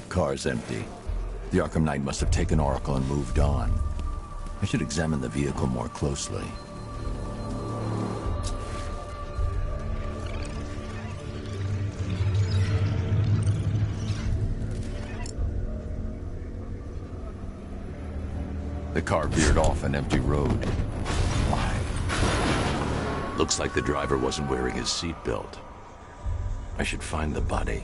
Car's empty. The Arkham Knight must have taken Oracle and moved on. I should examine the vehicle more closely. The car veered off an empty road. Why? Looks like the driver wasn't wearing his seatbelt. I should find the body.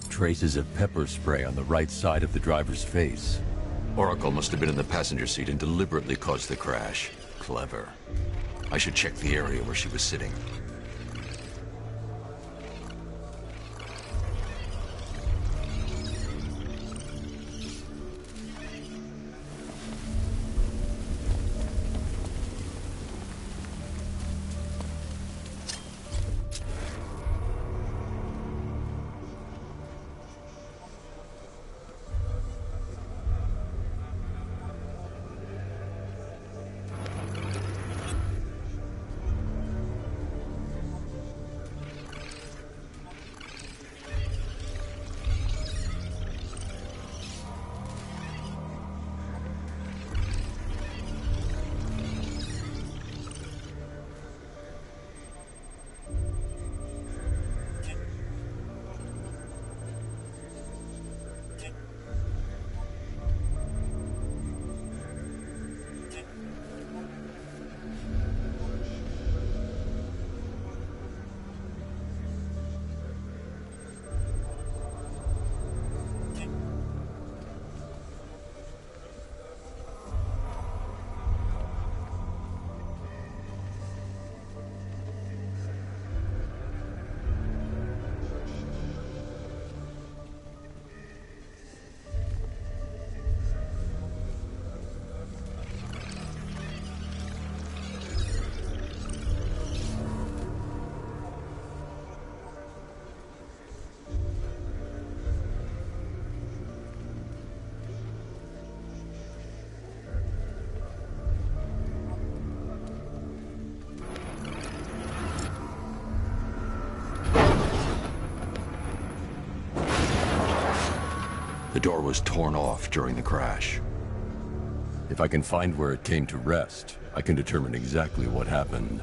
Traces of pepper spray on the right side of the driver's face. Oracle must have been in the passenger seat and deliberately caused the crash. Clever. I should check the area where she was sitting. The door was torn off during the crash. If I can find where it came to rest, I can determine exactly what happened.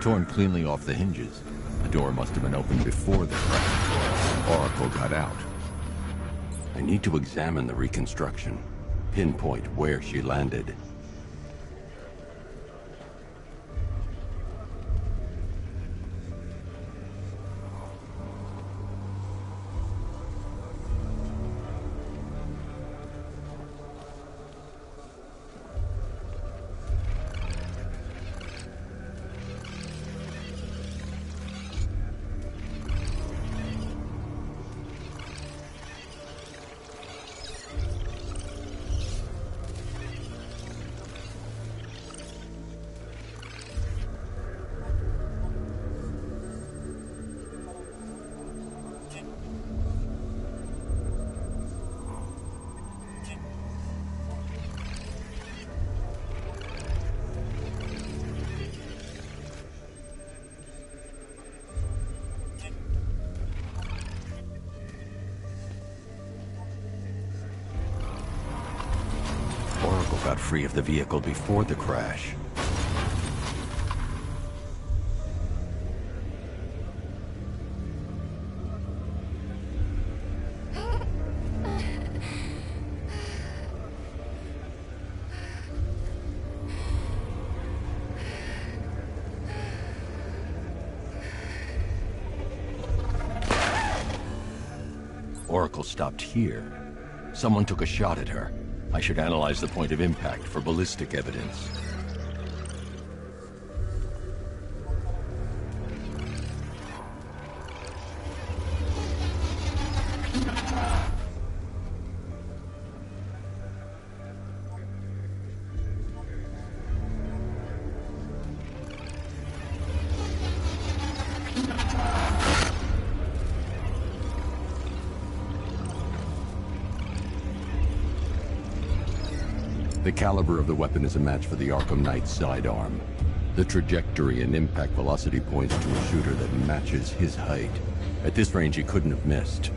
Torn cleanly off the hinges. The door must have been opened before the crash. Oracle got out. I need to examine the reconstruction, pinpoint where she landed. Got free of the vehicle before the crash. Oracle stopped here. Someone took a shot at her. I should analyze the point of impact for ballistic evidence. The caliber of the weapon is a match for the Arkham Knight's sidearm. The trajectory and impact velocity points to a shooter that matches his height. At this range, he couldn't have missed.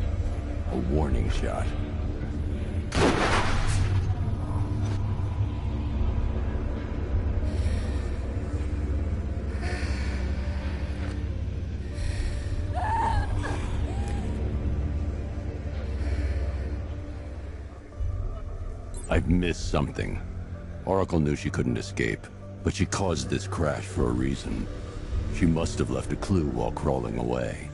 A warning shot. I've missed something. Oracle knew she couldn't escape, but she caused this crash for a reason. She must have left a clue while crawling away.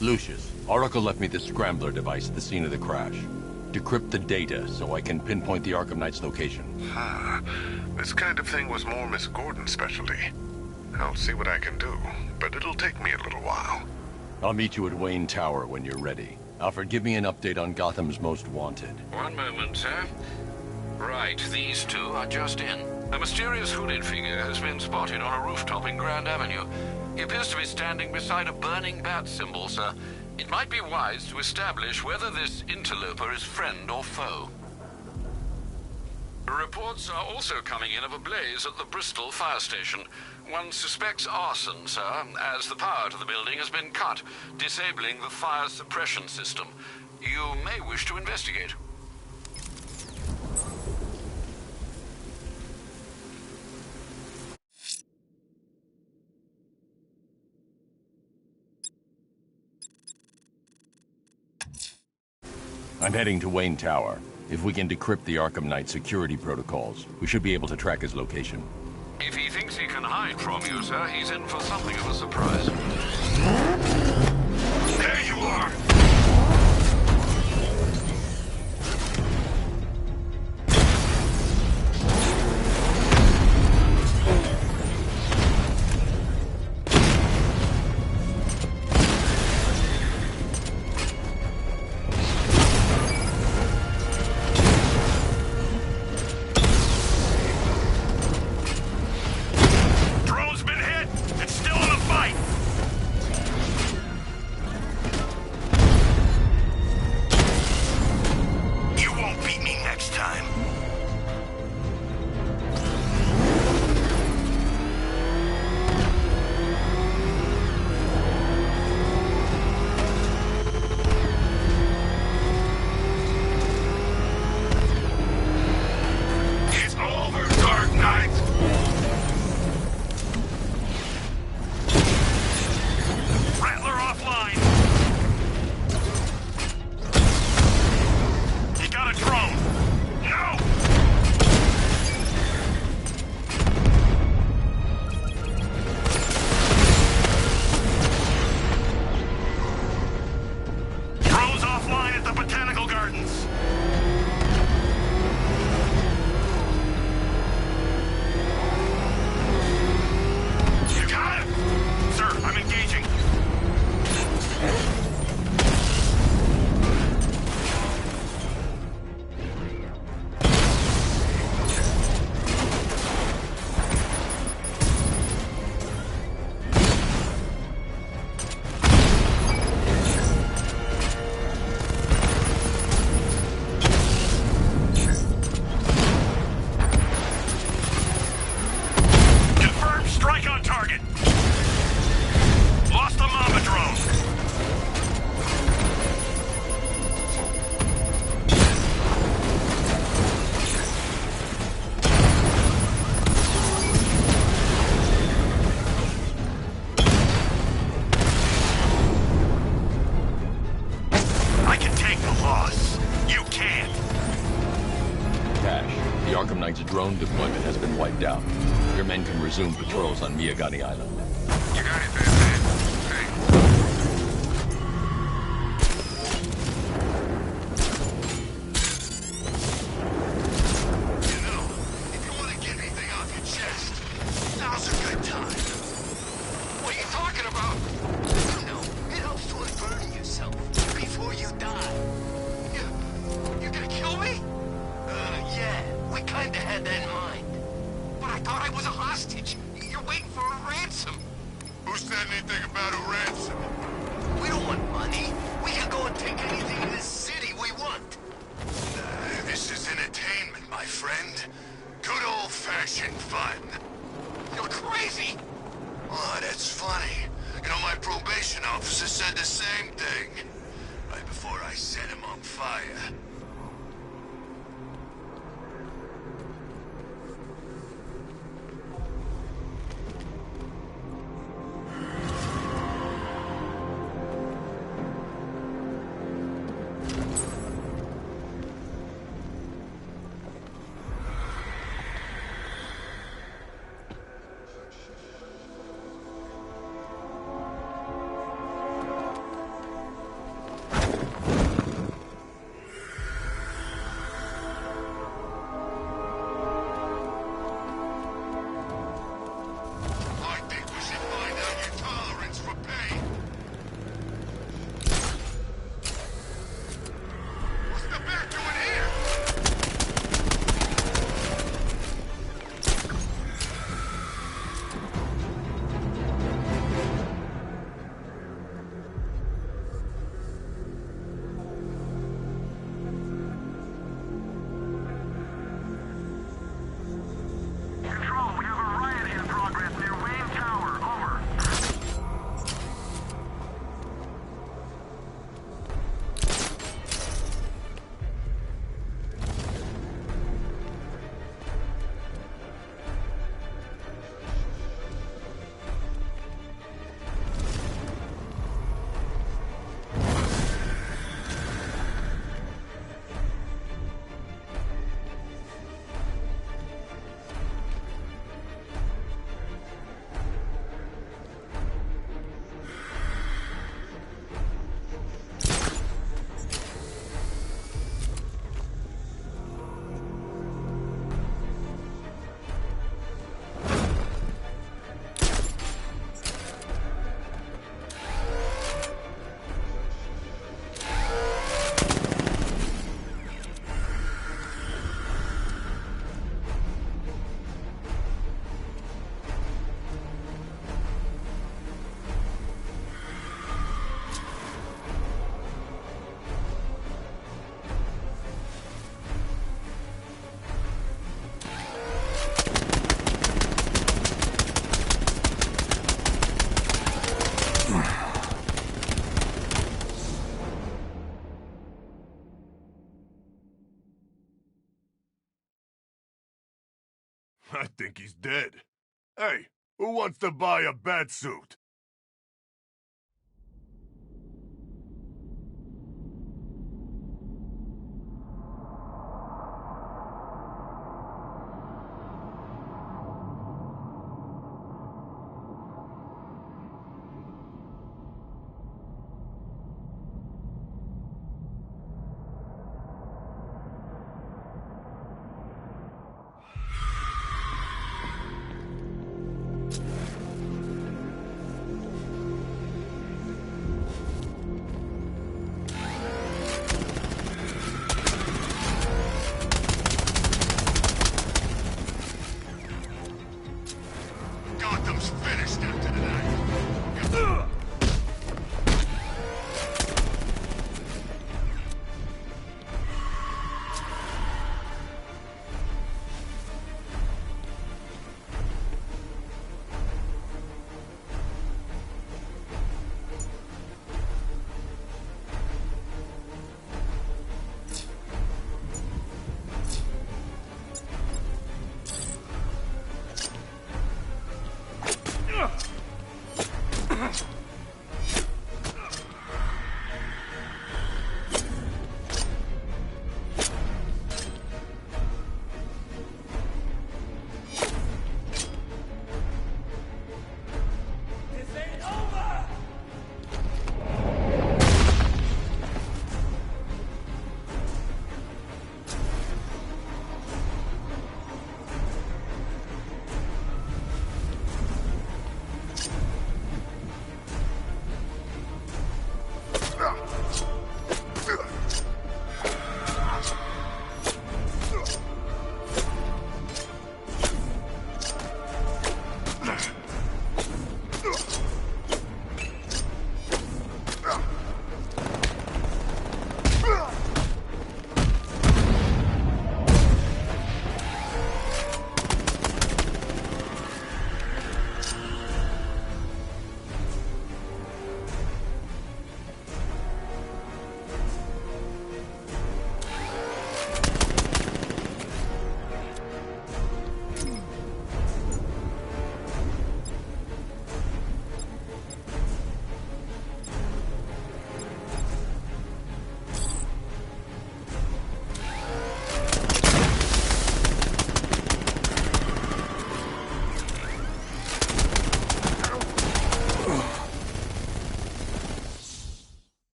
Lucius, Oracle left me the scrambler device at the scene of the crash. Decrypt the data so I can pinpoint the Arkham Knight's location. This kind of thing was more Miss Gordon's specialty. I'll see what I can do, but it'll take me a little while. I'll meet you at Wayne Tower when you're ready. Alfred, give me an update on Gotham's Most Wanted. One moment, sir. Right, these two are just in. A mysterious hooded figure has been spotted on a rooftop in Grand Avenue. He appears to be standing beside a burning bat symbol, sir. It might be wise to establish whether this interloper is friend or foe. Reports are also coming in of a blaze at the Bristol fire station. One suspects arson, sir, as the power to the building has been cut, disabling the fire suppression system. You may wish to investigate. I'm heading to Wayne Tower. If we can decrypt the Arkham Knight security protocols, we should be able to track his location. If he thinks he can hide from you, sir, he's in for something of a surprise. There you are! The Arkham Knight's drone deployment has been wiped out. Your men can resume patrols on Miyagani Island. You got it, Batman. Thanks. You know, if you want to get anything off your chest, now's a good time. What are you talking about? You know, it helps to unburden yourself before you die. You're gonna kill me? Yeah, we kinda had that in mind. But I thought I was a hostage. You're waiting for a ransom. Who said anything about a ransom? We don't want money. We can go and take anything in this city we want. This is entertainment, my friend. Good old-fashioned fun. You're crazy. Oh, that's funny. You know, my probation officer said the same thing. Right before I set him on fire. I think we should find out your tolerance for pain. What's the bear doing here? Control, we have a riot in progress near Wayne Tower. Over. I think he's dead. Hey, who wants to buy a bat suit?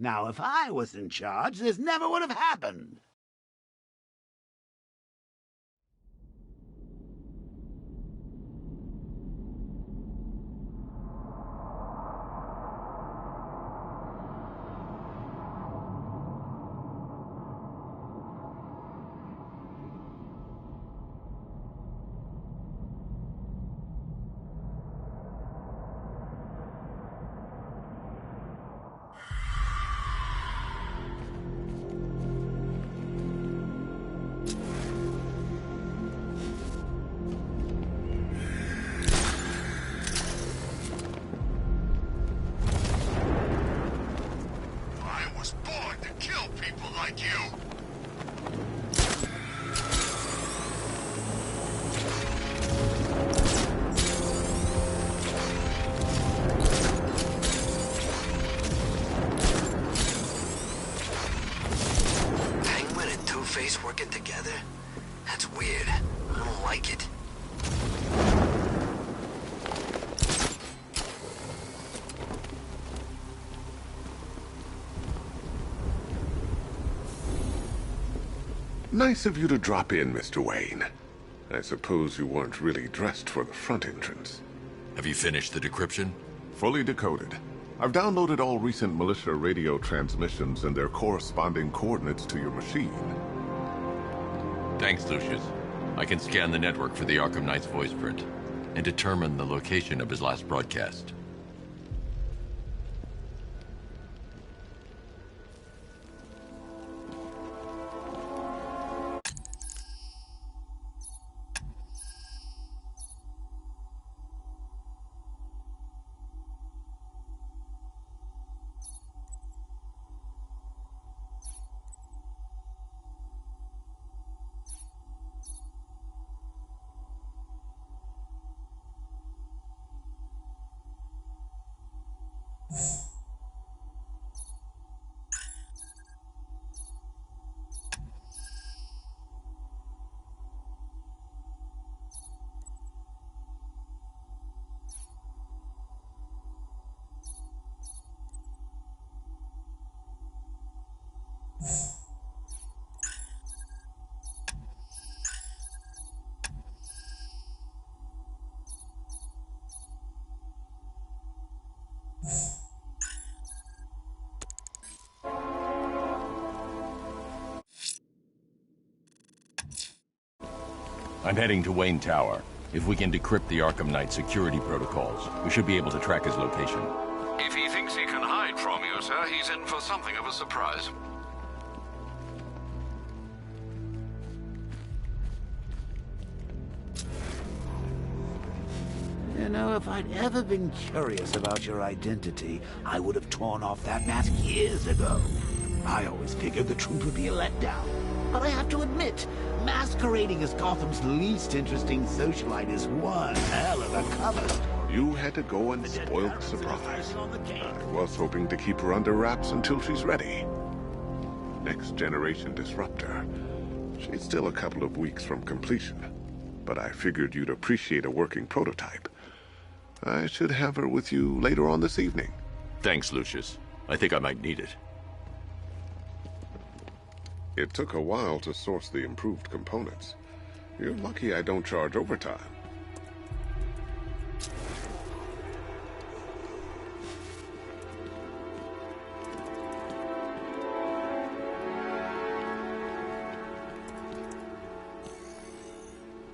Now, if I was in charge, this never would have happened. Working together? That's weird. I don't like it. Nice of you to drop in, Mr. Wayne. I suppose you weren't really dressed for the front entrance. Have you finished the decryption? Fully decoded. I've downloaded all recent militia radio transmissions and their corresponding coordinates to your machine. Thanks, Lucius. I can scan the network for the Arkham Knight's voice print and determine the location of his last broadcast. I'm heading to Wayne Tower. If we can decrypt the Arkham Knight security protocols, we should be able to track his location. If he thinks he can hide from you, sir, he's in for something of a surprise. You know, if I'd ever been curious about your identity, I would have torn off that mask years ago. I always figured the truth would be a letdown. But I have to admit, masquerading as Gotham's least interesting socialite is one hell of a cover story. You had to go and spoil the surprise. I was hoping to keep her under wraps until she's ready. Next generation disruptor. She's still a couple of weeks from completion, but I figured you'd appreciate a working prototype. I should have her with you later on this evening. Thanks, Lucius. I think I might need it. It took a while to source the improved components. You're lucky I don't charge overtime.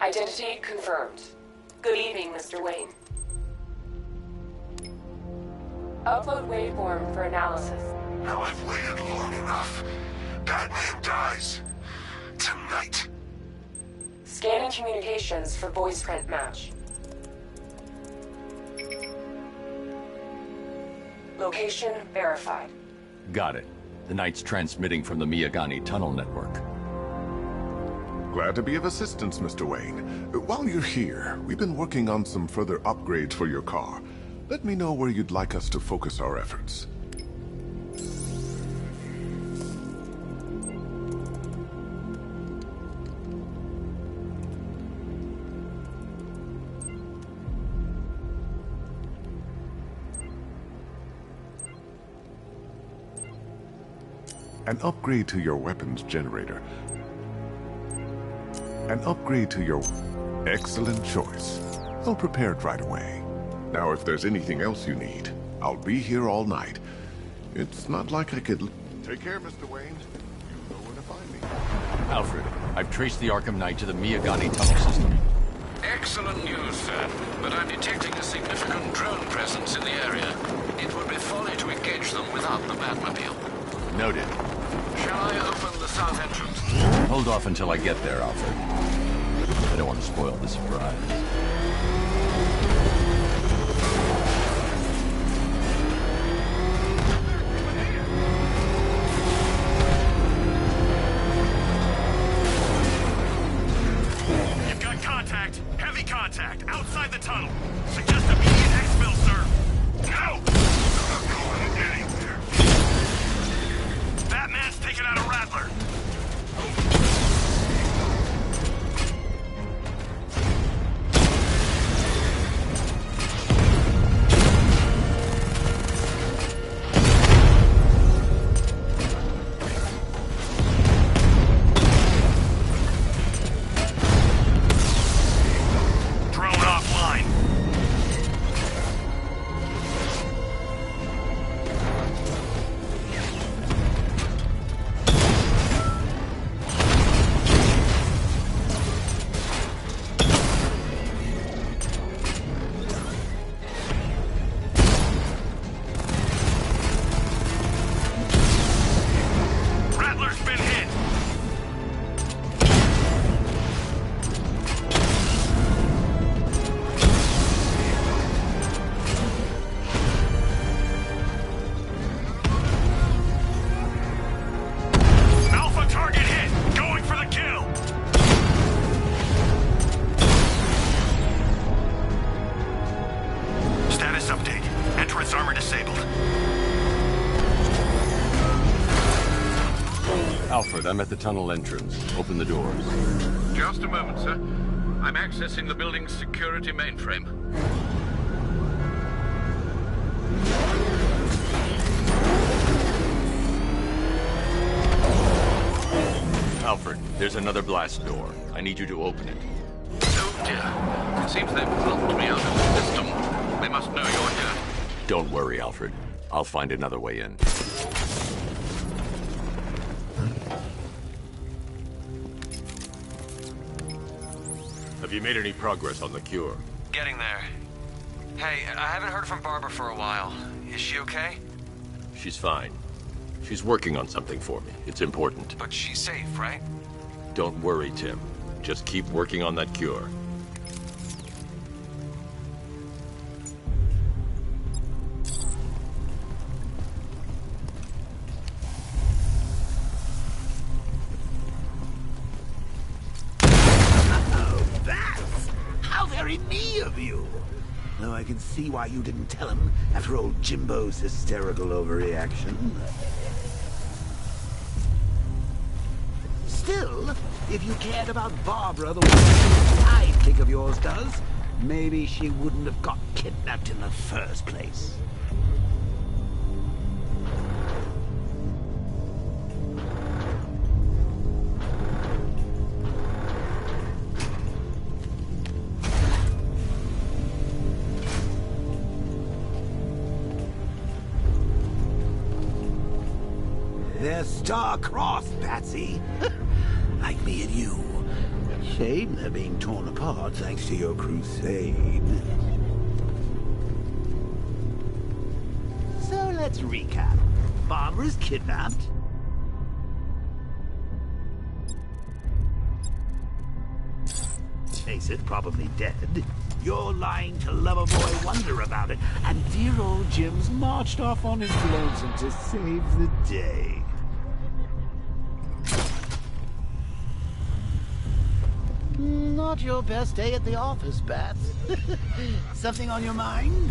Identity confirmed. Good evening, Mr. Wayne. Upload waveform for analysis. Now I've waited long enough. Batman dies. Tonight. Scanning communications for voice print match. Location verified. Got it. The Knight's transmitting from the Miyagani tunnel network. Glad to be of assistance, Mr. Wayne. While you're here, we've been working on some further upgrades for your car. Let me know where you'd like us to focus our efforts. An upgrade to your weapons generator. An upgrade to your... Excellent choice. I'll prepare it right away. Now, if there's anything else you need, I'll be here all night. It's not like I could... Take care, Mr. Wayne. You know where to find me. Alfred, I've traced the Arkham Knight to the Miyagani tunnel system. Excellent news, sir. But I'm detecting a significant drone presence in the area. It would be folly to engage them without the Batmobile. Noted. Shall I open the south entrance? Hold off until I get there, Alfred. I don't want to spoil the surprise. You've got contact. Heavy contact. Outside the tunnel. Suggest immediate exfil, sir. No! I'm not going anywhere. Batman's taken out a Rattler. Drone offline. Rattler's been hit. Alpha target hit. Going for the kill. Status update. Entrance armor disabled. Alfred, I'm at the tunnel entrance. Open the doors. Just a moment, sir. I'm accessing the building's security mainframe. Alfred, there's another blast door. I need you to open it. Oh dear. It seems they've blocked me out of the system. They must know you're here. Don't worry, Alfred. I'll find another way in. Have you made any progress on the cure? Getting there. Hey, I haven't heard from Barbara for a while. Is she okay? She's fine. She's working on something for me. It's important. But she's safe, right? Don't worry, Tim. Just keep working on that cure. Oh, that's how very me of you. Though I can see why you didn't tell him after old Jimbo's hysterical overreaction. Still, if you cared about Barbara the way that sidekick of yours does, maybe she wouldn't have got kidnapped in the first place. They're star-crossed, Patsy. Like me and you. Shame they're being torn apart thanks to your crusade. So let's recap. Barbara's kidnapped. Face it, probably dead. You're lying to Loverboy Wonder about it. And dear old Jim's marched off on his lonesome to save the day. Not your best day at the office, Bats. Something on your mind?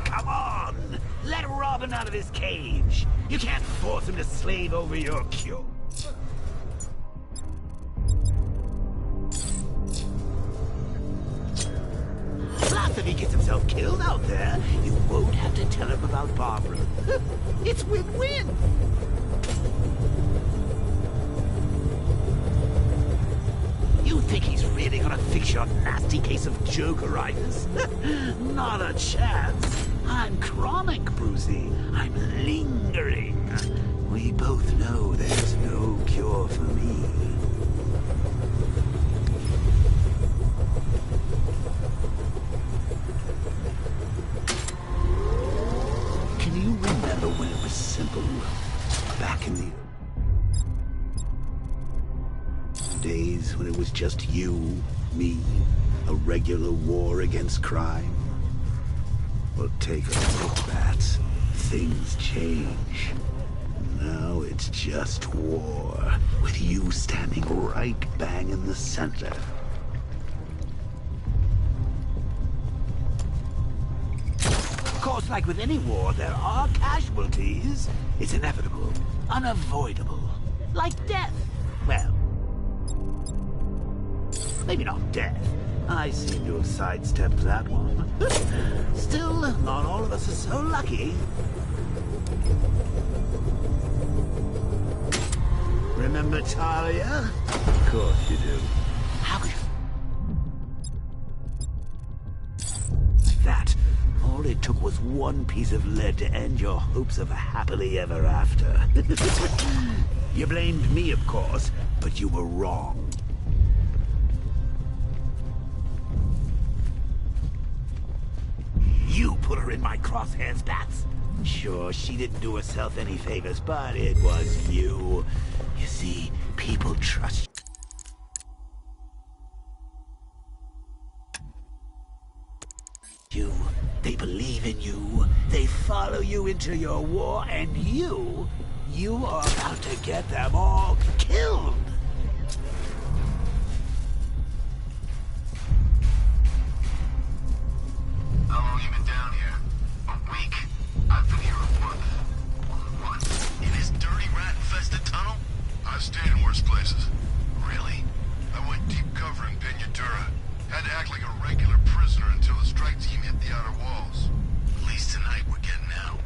Come on! Let Robin out of his cage! You can't force him to slave over your cure. Fluff course, if he gets himself killed out there, you won't have to tell him about Barbara. It's win-win. You think he's really gonna fix your nasty case of jokeritis? Not a chance. I'm chronic, Brucey. I'm lingering. We both know there's no cure for me. Can you remember when it was simple? Back in the days when it was just you, me, a regular war against crime? Well, take a look, Bats. Things change. Now it's just war, with you standing right bang in the center. Of course, like with any war, there are casualties. It's inevitable, unavoidable, like death. Well, maybe not death. I seem to have sidestepped that one. Still, not all of us are so lucky. Remember Talia? Of course you do. How could you... That. All it took was one piece of lead to end your hopes of a happily ever after. You blamed me, of course, but you were wrong. You put her in my crosshairs, Bats. Sure, she didn't do herself any favors, but it was you. You see, people trust you. They believe in you. They follow you into your war, and you are about to get them all killed. How long you been down here? A week. I've been here a month. What? In this dirty rat-infested tunnel? I've stayed in worse places. Really? I went deep cover in pt.2. Had to act like a regular prisoner until the strike team hit the outer walls. At least tonight we're getting out.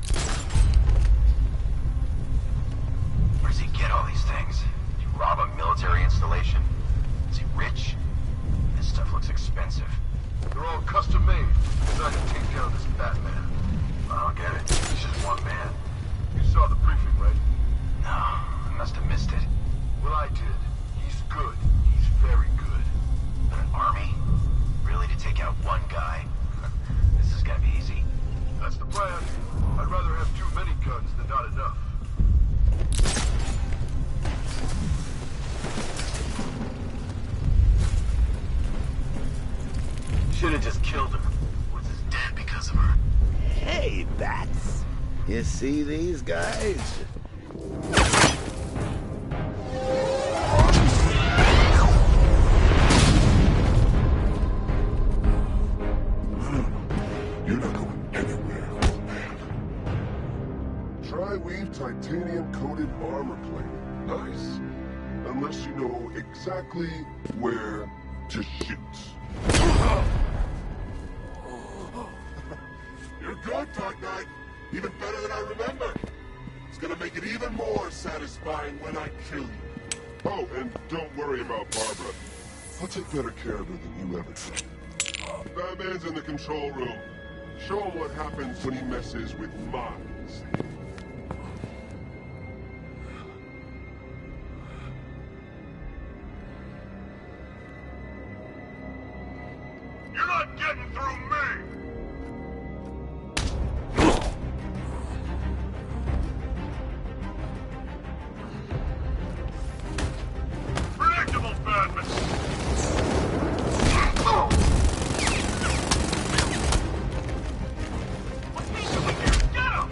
Where does he get all these things? Did you rob a military installation? Is he rich? This stuff looks expensive. They're all custom made, designed to take down this Batman. I don't get it. He's just one man. You saw the briefing, right? No, I must have missed it. Well, I did. He's good. He's very good. But an army? Really, to take out one guy? This is gonna be easy. That's the plan. I'd rather have too many guns than not enough. Should have just killed him. Was his dead because of her? Hey, Bats. You see these guys? You're not going anywhere. Tri-weave titanium-coated armor plate. Nice. Unless you know exactly where to shoot. You're good, Dark Knight. Even better than I remember. It's gonna make it even more satisfying when I kill you. Oh, and don't worry about Barbara. I'll take better care of her than you ever did. Batman's in the control room. Show him what happens when he messes with minds. You're not getting through me! Predictable, Batman! What's he doing here? Get him!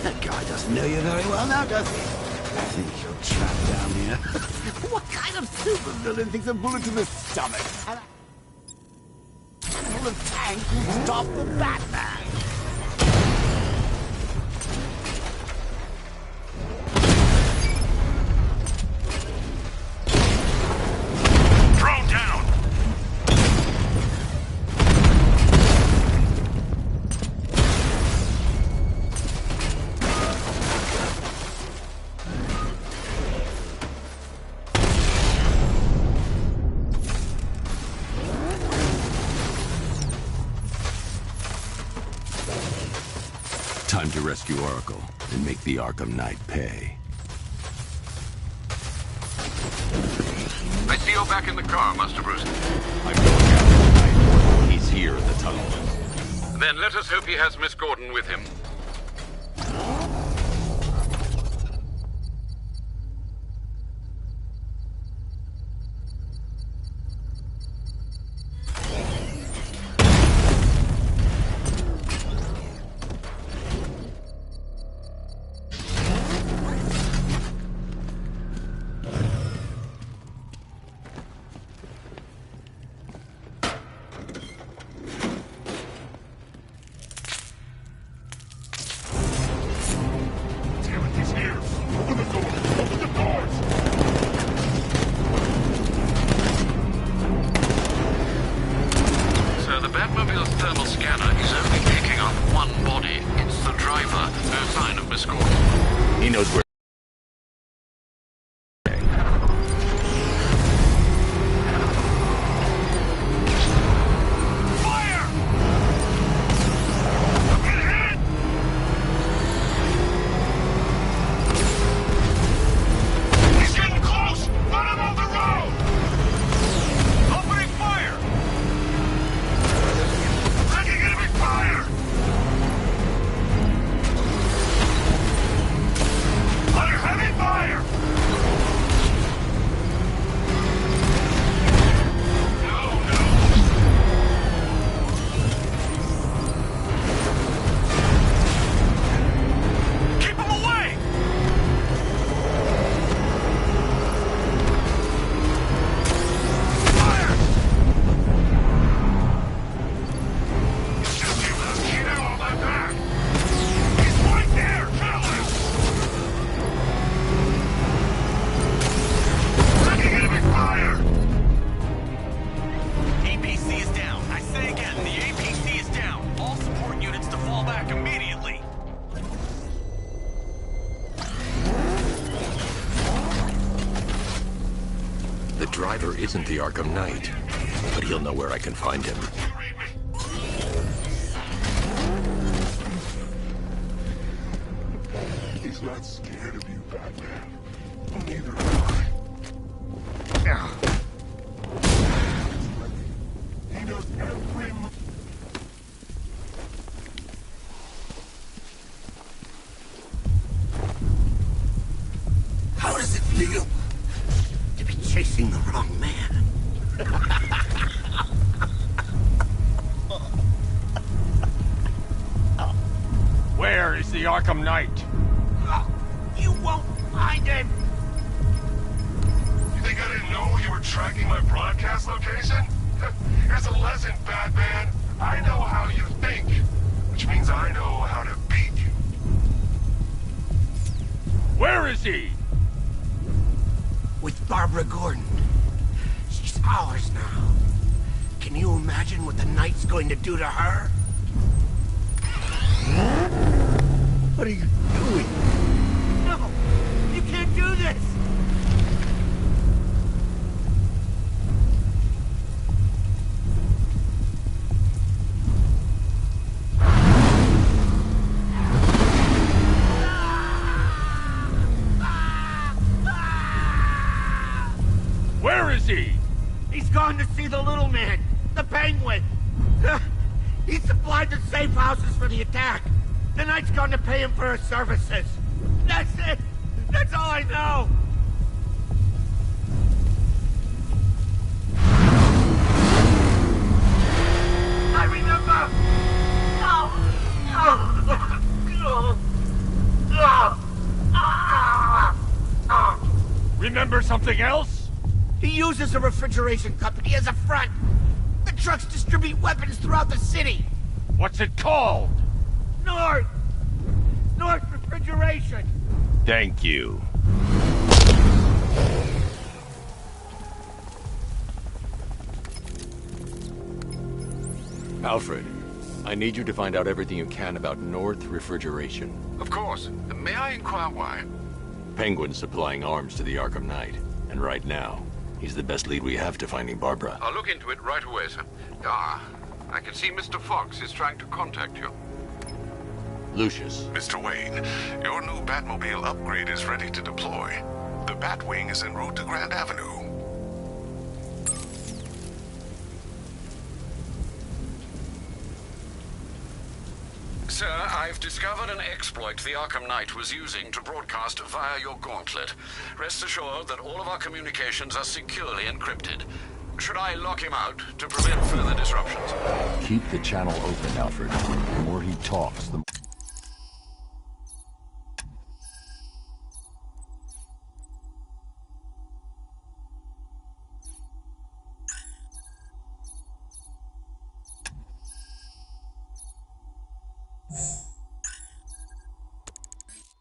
That guy doesn't know you very well now, does he? I think you're trapped down here. What kind of supervillain thinks a bullet to the stomach and a full of tank will stop the Batman? Drone down! Time to rescue Oracle and make the Arkham Knight pay. I see you're back in the car, Master Bruce. I'm going after Knight. He's here in the tunnel. Then let us hope he has Miss Gordon with him. He knows where. The driver isn't the Arkham Knight, but he'll know where I can find him. He's not scared of you, Batman. Neither am I. He knows every move. How does it feel to be chasing the wrong man? Where is the Arkham Knight? You won't find him! You think I didn't know you were tracking my broadcast location? Here's a lesson, Batman. I know how you think, which means I know how to beat you. Where is he? With Barbara Gordon. She's ours now. Can you imagine what the Knight's going to do to her? What are you doing? No! You can't do this! Where is he? He's gone to see the little man, the Penguin. He supplied the safe houses for the attack. The Knight's gone to pay him for his services. That's it. That's all I know. I remember. Remember something else? He uses a refrigeration company as a front. The trucks distribute weapons throughout the city. What's it called? North Refrigeration. Thank you. Alfred, I need you to find out everything you can about North Refrigeration. Of course. May I inquire why? Penguin's supplying arms to the Arkham Knight, and right now, he's the best lead we have to finding Barbara. I'll look into it right away, sir. Ah, I can see Mr. Fox is trying to contact you. Lucius. Mr. Wayne, your new Batmobile upgrade is ready to deploy. The Batwing is en route to Grand Avenue. Sir, I've discovered an exploit the Arkham Knight was using to broadcast via your gauntlet. Rest assured that all of our communications are securely encrypted. Should I lock him out to prevent further disruptions? Keep the channel open, Alfred. The more he talks, the more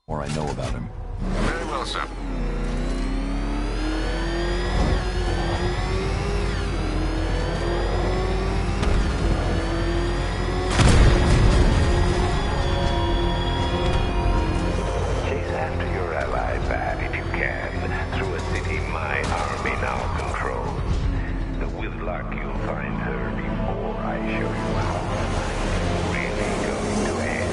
I know about him. Very well, sir. Chase after your ally, Bat, if you can, through a city my army now controls. With luck, you'll find her before I show you how the night really going to end.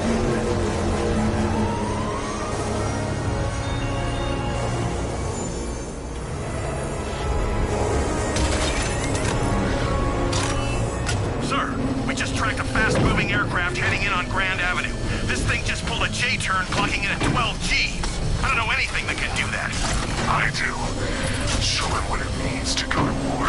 Sir, we just tracked a fast-moving aircraft heading in on Grand Avenue. This thing just pulled a J-turn, clocking in at 12 G. I don't know anything that can do that. I do. Show him what it means to go to war.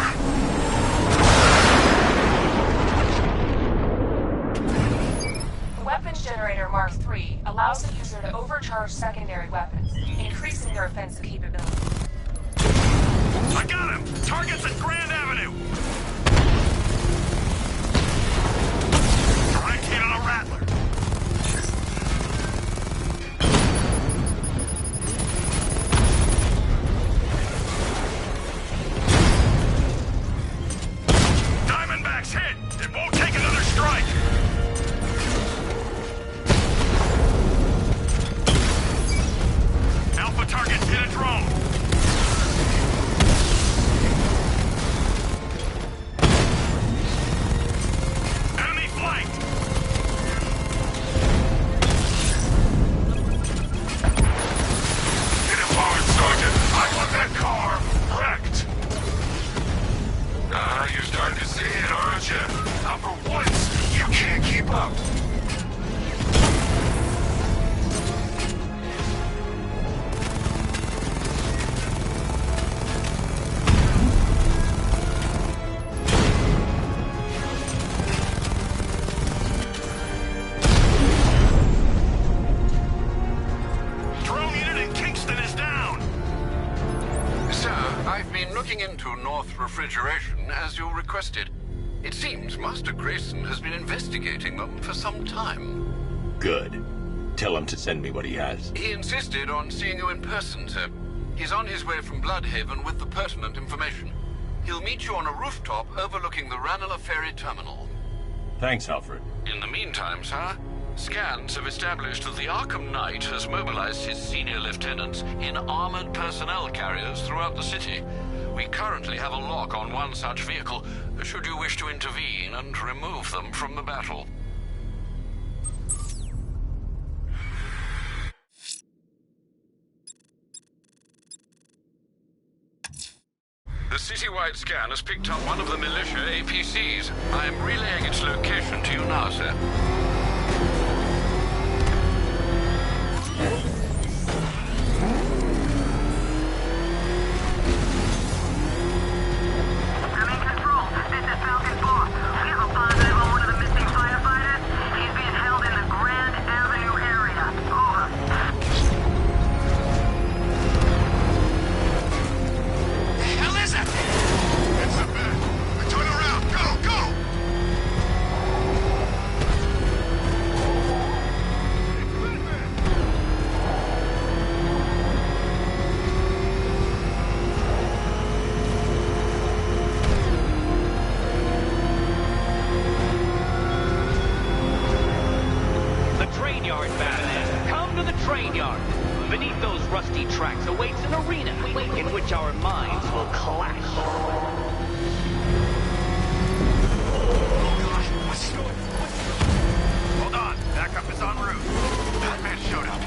The weapons generator Mark III allows the user to overcharge secondary weapons, increasing their offensive capability. I got him! Target's at Grand Avenue! Direct hit on a Rattler. Diamondback's hit! It won't take another strike! Alpha target hit a drone! Enemy flight! Hit him hard, Sergeant! I want that car! Wrecked! Ah, you're starting to see it, aren't you? Now for once, you can't keep up. Drone unit in Kingston is down! Sir, I've been looking into North Refrigeration as you requested. It seems Master Grayson has been investigating them for some time. Good. Tell him to send me what he has. He insisted on seeing you in person, sir. He's on his way from Bloodhaven with the pertinent information. He'll meet you on a rooftop overlooking the Ranelagh Ferry Terminal. Thanks, Alfred. In the meantime, sir, scans have established that the Arkham Knight has mobilized his senior lieutenants in armored personnel carriers throughout the city. We currently have a lock on one such vehicle, should you wish to intervene and remove them from the battle. The citywide scan has picked up one of the militia APCs. I am relaying its location to you now, sir. I'm in control. This is Falcon 4. We have a positive on one of the missing firefighters. He's being held in the Grand Avenue area. Over. Beneath those rusty tracks awaits an arena in which our minds will clash. Hold on. Backup is en route. Batman showed up.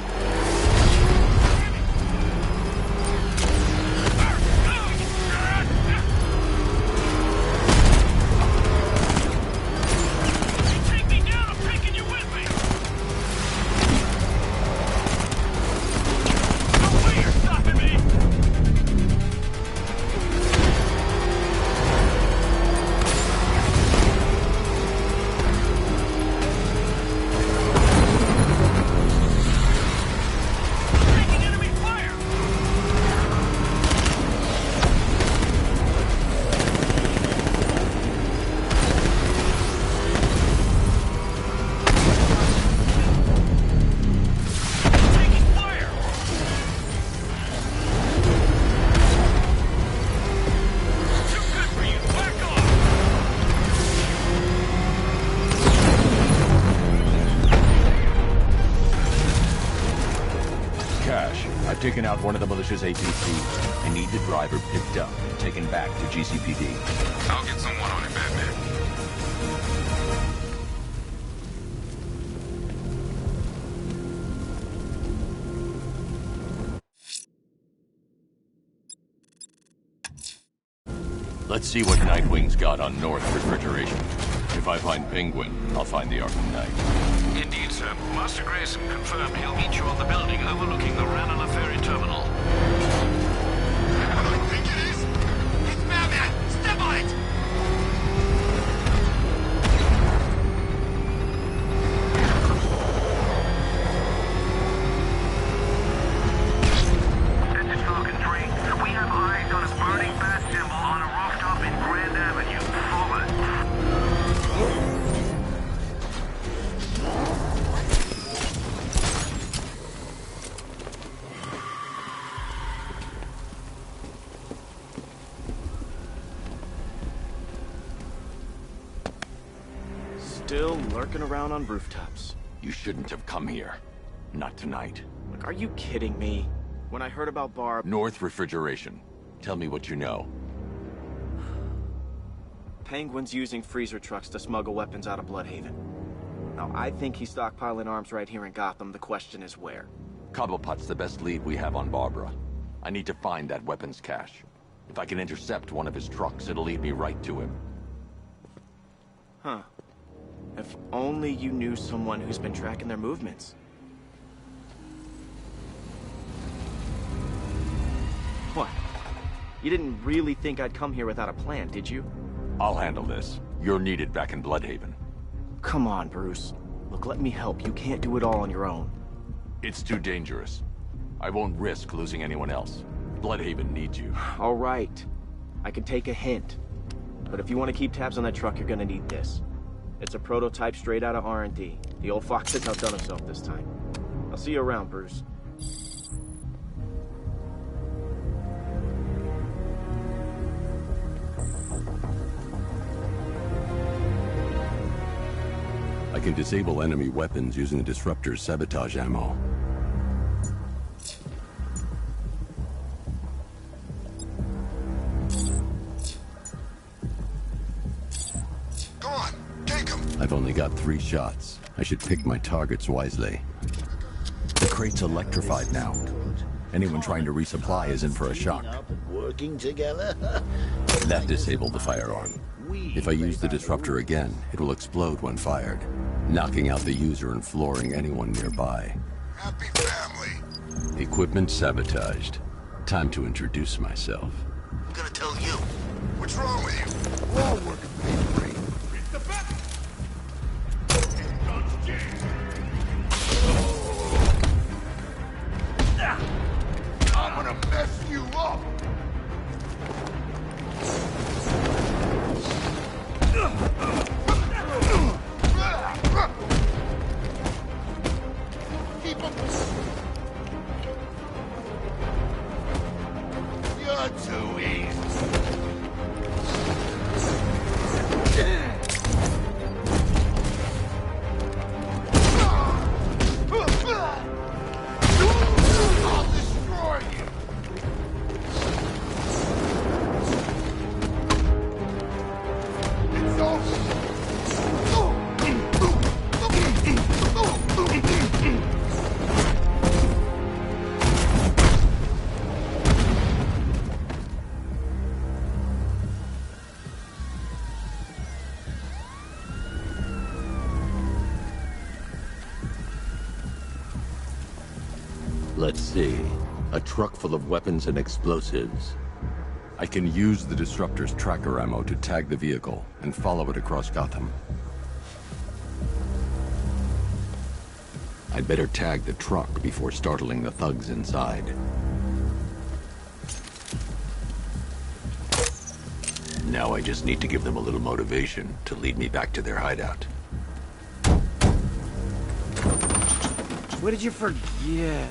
Taken out one of the militia's APCs. I need the driver picked up and taken back to GCPD. I'll get someone on it, Batman. Let's see what Nightwing's got on North Refrigeration. If I find Penguin, I'll find the Arkham Knight. Indeed, sir. Master Grayson confirmed he'll meet you on the building overlooking the Ranelagh Ferry Terminal. I think it is. It's Batman. Step on it. This is Falcon 3. We have eyes on a burning bat symbol on a rooftop in Grand Avenue. Forward. Still lurking around on rooftops. You shouldn't have come here. Not tonight. Look, are you kidding me? When I heard about Barb... North Refrigeration. Tell me what you know. Penguin's using freezer trucks to smuggle weapons out of Bloodhaven. Now, I think he's stockpiling arms right here in Gotham. The question is where. Cobblepot's the best lead we have on Barbara. I need to find that weapons cache. If I can intercept one of his trucks, it'll lead me right to him. Huh. If only you knew someone who's been tracking their movements. What? You didn't really think I'd come here without a plan, did you? I'll handle this. You're needed back in Bloodhaven. Come on, Bruce. Look, let me help. You can't do it all on your own. It's too dangerous. I won't risk losing anyone else. Bloodhaven needs you. All right. I can take a hint. But if you want to keep tabs on that truck, you're gonna need this. It's a prototype straight out of R&D. The old fox has outdone himself this time. I'll see you around, Bruce. I can disable enemy weapons using the disruptor's sabotage ammo. Go on, take him. I've only got 3 shots. I should pick my targets wisely. The crate's electrified now. Anyone trying to resupply is in for a shock. Working together. That disabled the firearm. If I use the disruptor again, it will explode when fired, knocking out the user and flooring anyone nearby. Happy family. Equipment sabotaged. Time to introduce myself. I'm gonna tell you. What's wrong with you? We're all working for free. It's the bat. I'm gonna mess you up. Keep him. You're too easy. Let's see. A truck full of weapons and explosives. I can use the Disruptor's tracker ammo to tag the vehicle and follow it across Gotham. I'd better tag the truck before startling the thugs inside. Now I just need to give them a little motivation to lead me back to their hideout. What did you forget?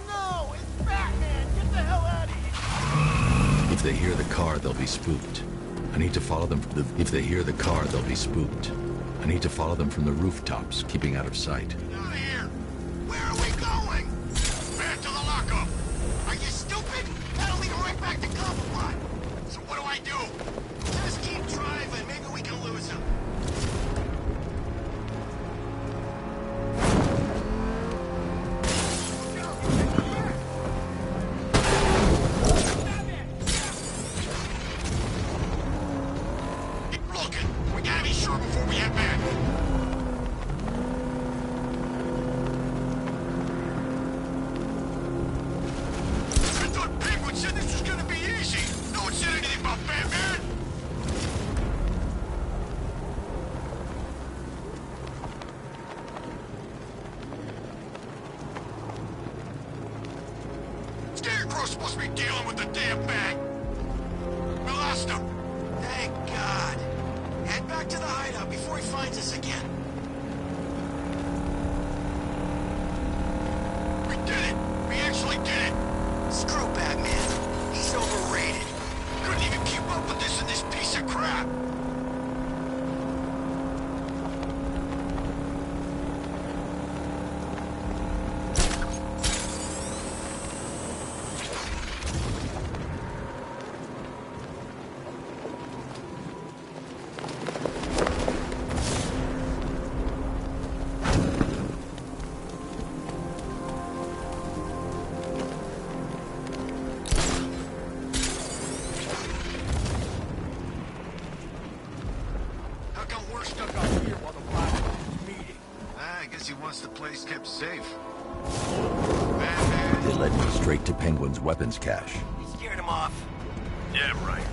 No, it's Batman! Get the hell out of here! If they hear the car, they'll be spooked. I need to follow them from the... If they hear the car, they'll be spooked. I need to follow them from the rooftops, keeping out of sight. Get out of here! Where are we going? Back to the lockup! Are you stupid? That'll lead right back to Cobblepot! So what do I do? Just keep driving, maybe we can lose him. Keep looking! We gotta be sure before we head back! I thought Penguin said this was gonna be easy! No one said anything about Batman! Scarecrow's supposed to be dealing with the damn bag! We lost him! Thank God! Head back to the hideout before he finds us again! We did it! We actually did it! Screw Batman. He's overrated. Couldn't even keep up with this in this piece of crap! How come we're stuck out here while the Black is meeting? I guess he wants the place kept safe. Batman! They led me straight to Penguin's weapons cache. You scared him off. Yeah, right.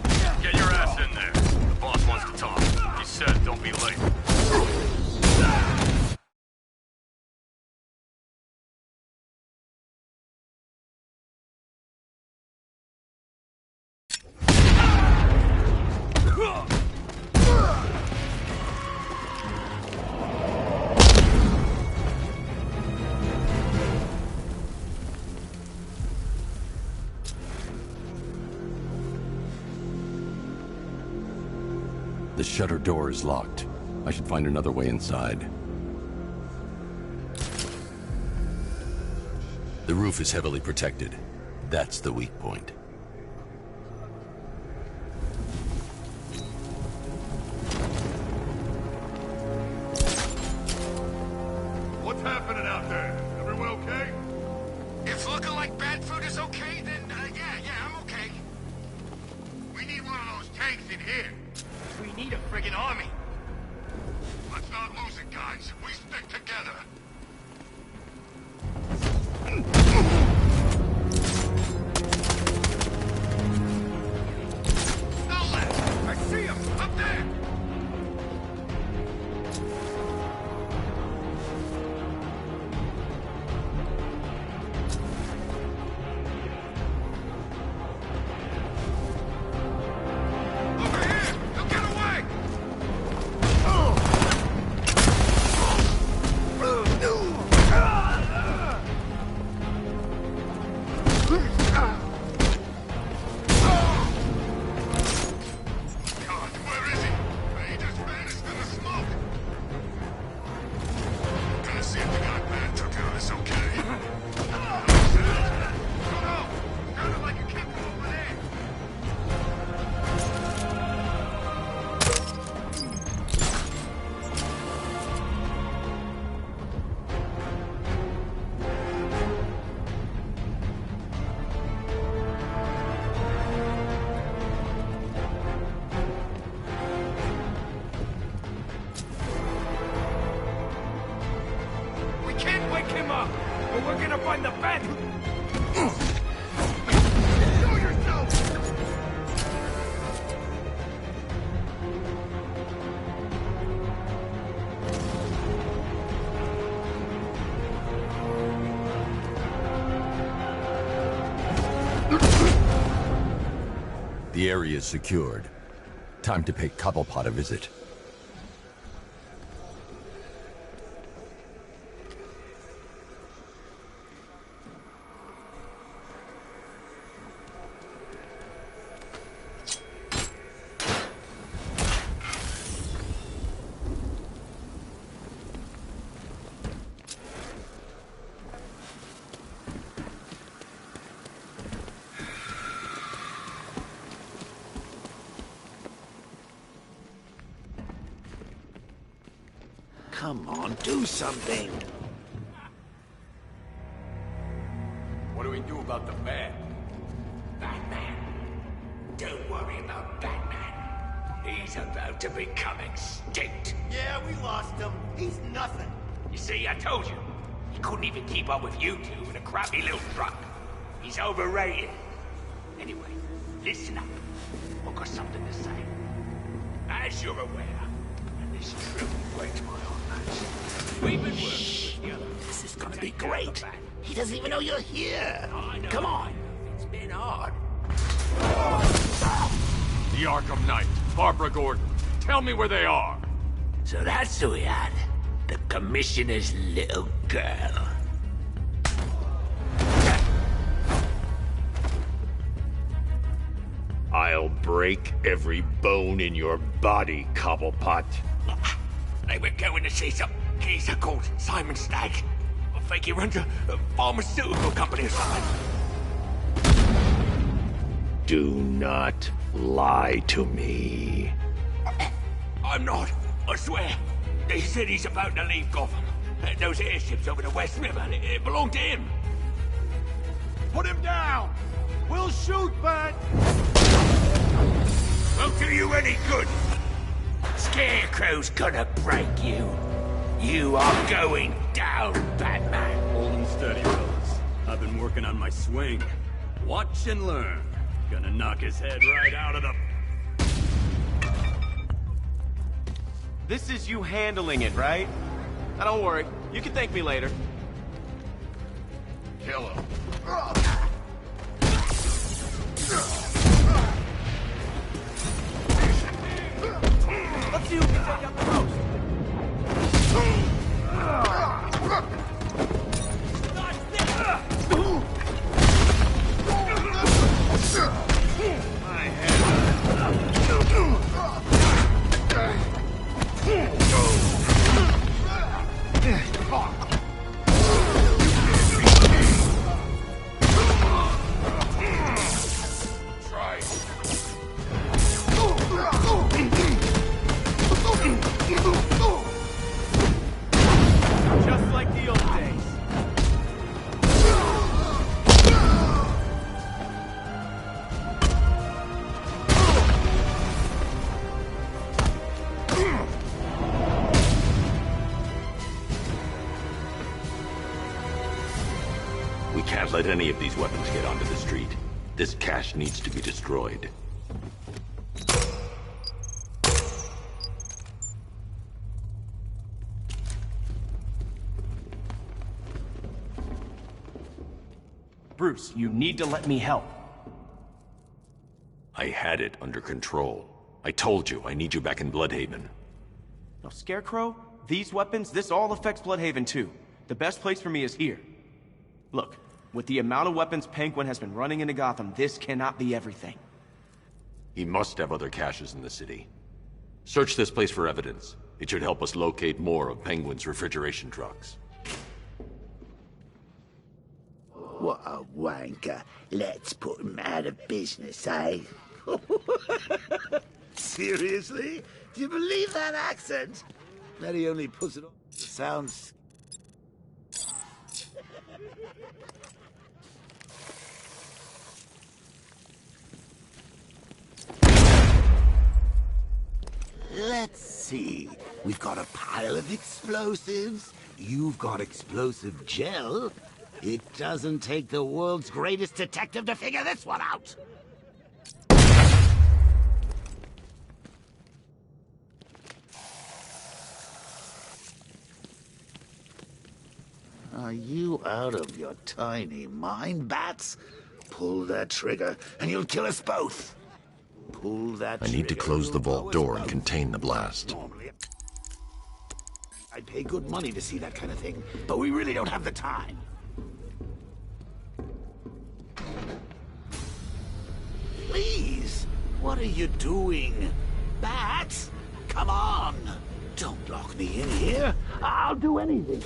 Get your ass in there. The boss wants to talk. He said don't be late. The shutter door is locked. I should find another way inside. The roof is heavily protected. That's the weak point. What's happening out there? Everyone okay? If looking like bad food is okay, then yeah, I'm okay. We need one of those tanks in here. We need a friggin' army. Let's not lose it, guys. We stick together. No left! I see him! Up there! Over here! He'll get away! dead! Show yourself! The area is secured. Time to pay Cobblepot a visit. Come on, do something. What do we do about the man? Batman. Don't worry about Batman. He's about to become extinct. Yeah, we lost him. He's nothing. You see, I told you. He couldn't even keep up with you two in a crappy little truck. He's overrated. Anyway, listen up. I've got something to say. As you're aware, and this truly breaks my heart, we've been working together. This is gonna be great. He doesn't even know you're here. Come on. It's been hard. The Arkham Knight, Barbara Gordon. Tell me where they are. So that's who we had. The Commissioner's little girl. I'll break every bone in your body, Cobblepot. They were going to see some geezer called Simon Stagg. I think he runs a pharmaceutical company or something. Do not lie to me. I'm not. I swear. They said he's about to leave Gotham. Those airships over the West River, it belonged to him. Put him down! We'll shoot, Bat! Won't do you any good. Scarecrow's gonna break you. You are going down, Batman. Hold him steady, fellas. I've been working on my swing. Watch and learn. Gonna knock his head right out of the... This is you handling it, right? Now don't worry. You can thank me later. Kill him. Let's see who can take out the most. My head. Try. Just like the old days. We can't let any of these weapons get onto the street. This cache needs to be destroyed. Bruce, you need to let me help. I had it under control. I told you, I need you back in Bloodhaven. Now, Scarecrow, these weapons, this all affects Bloodhaven too. The best place for me is here. Look, with the amount of weapons Penguin has been running into Gotham, this cannot be everything. He must have other caches in the city. Search this place for evidence. It should help us locate more of Penguin's refrigeration trucks. What a wanker. Let's put him out of business, eh? Seriously? Do you believe that accent? That he only puts it on. Sounds... Let's see. We've got a pile of explosives. You've got explosive gel. It doesn't take the world's greatest detective to figure this one out. Are you out of your tiny mind, Bats? Pull that trigger, and you'll kill us both. Pull that I need to close the vault door and contain the blast. Normally, I'd pay good money to see that kind of thing, but we really don't have the time. Please, what are you doing? Bats, come on! Don't lock me in here. I'll do anything.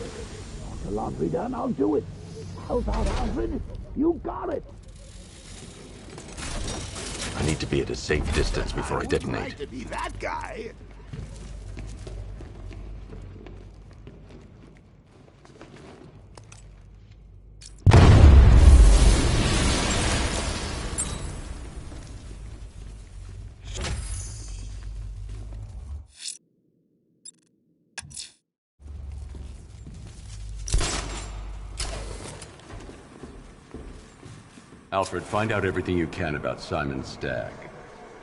Want the laundry done? I'll do it. Help out, Alfred. You got it. I need to be at a safe distance before I detonate. Like to be that guy. Alfred, find out everything you can about Simon Stagg.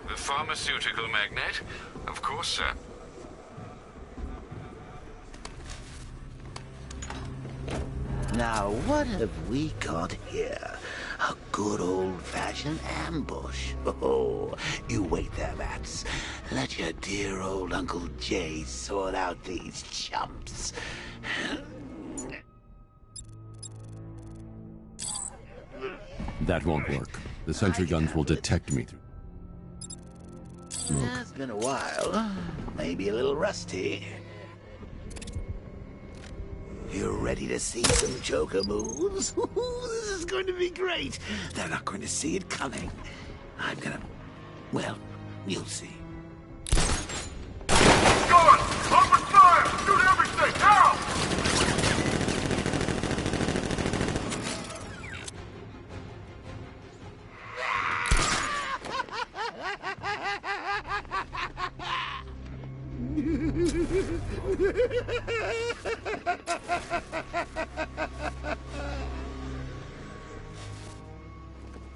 The pharmaceutical magnate? Of course, sir. Now, what have we got here? A good old-fashioned ambush. Oh, you wait there, Bats. Let your dear old Uncle Jay sort out these chumps. That won't work. The sentry guns will detect me through smoke. It's been a while. Maybe a little rusty. You ready to see some Joker moves? This is going to be great. They're not going to see it coming. I'm gonna... Well, you'll see. Going! Open fire! Shoot everything! Now!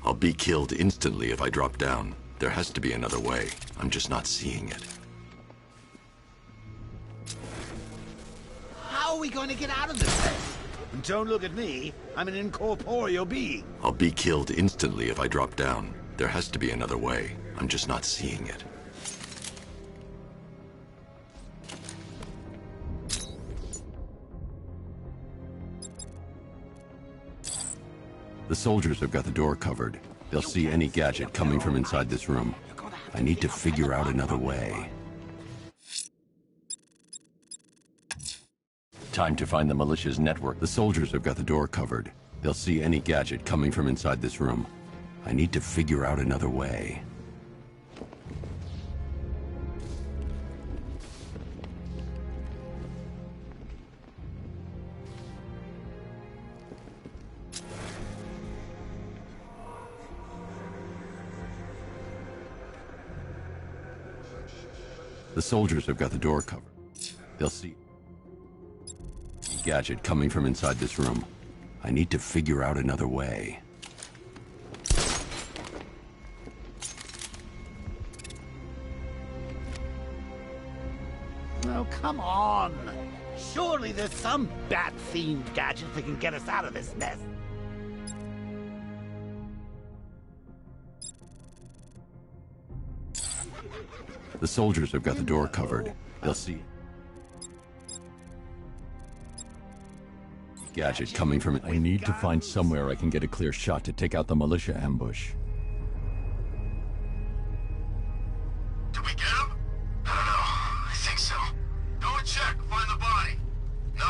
I'll be killed instantly if I drop down. There has to be another way. I'm just not seeing it. How are we going to get out of this mess? Don't look at me. I'm an incorporeal being. I'll be killed instantly if I drop down. There has to be another way. I'm just not seeing it. The soldiers have got the door covered. They'll see any gadget coming from inside this room. I need to figure out another way. Time to find the militia's network. The soldiers have got the door covered. They'll see any gadget coming from inside this room. I need to figure out another way. The soldiers have got the door covered. They'll see a gadget coming from inside this room. I need to figure out another way. Oh, come on! Surely there's some bat-themed gadget that can get us out of this mess. The soldiers have got the door covered. They'll see a gadget coming from it. I need to find somewhere I can get a clear shot to take out the militia ambush. Did we get him? I don't know. I think so. Go and check. Find the body. No.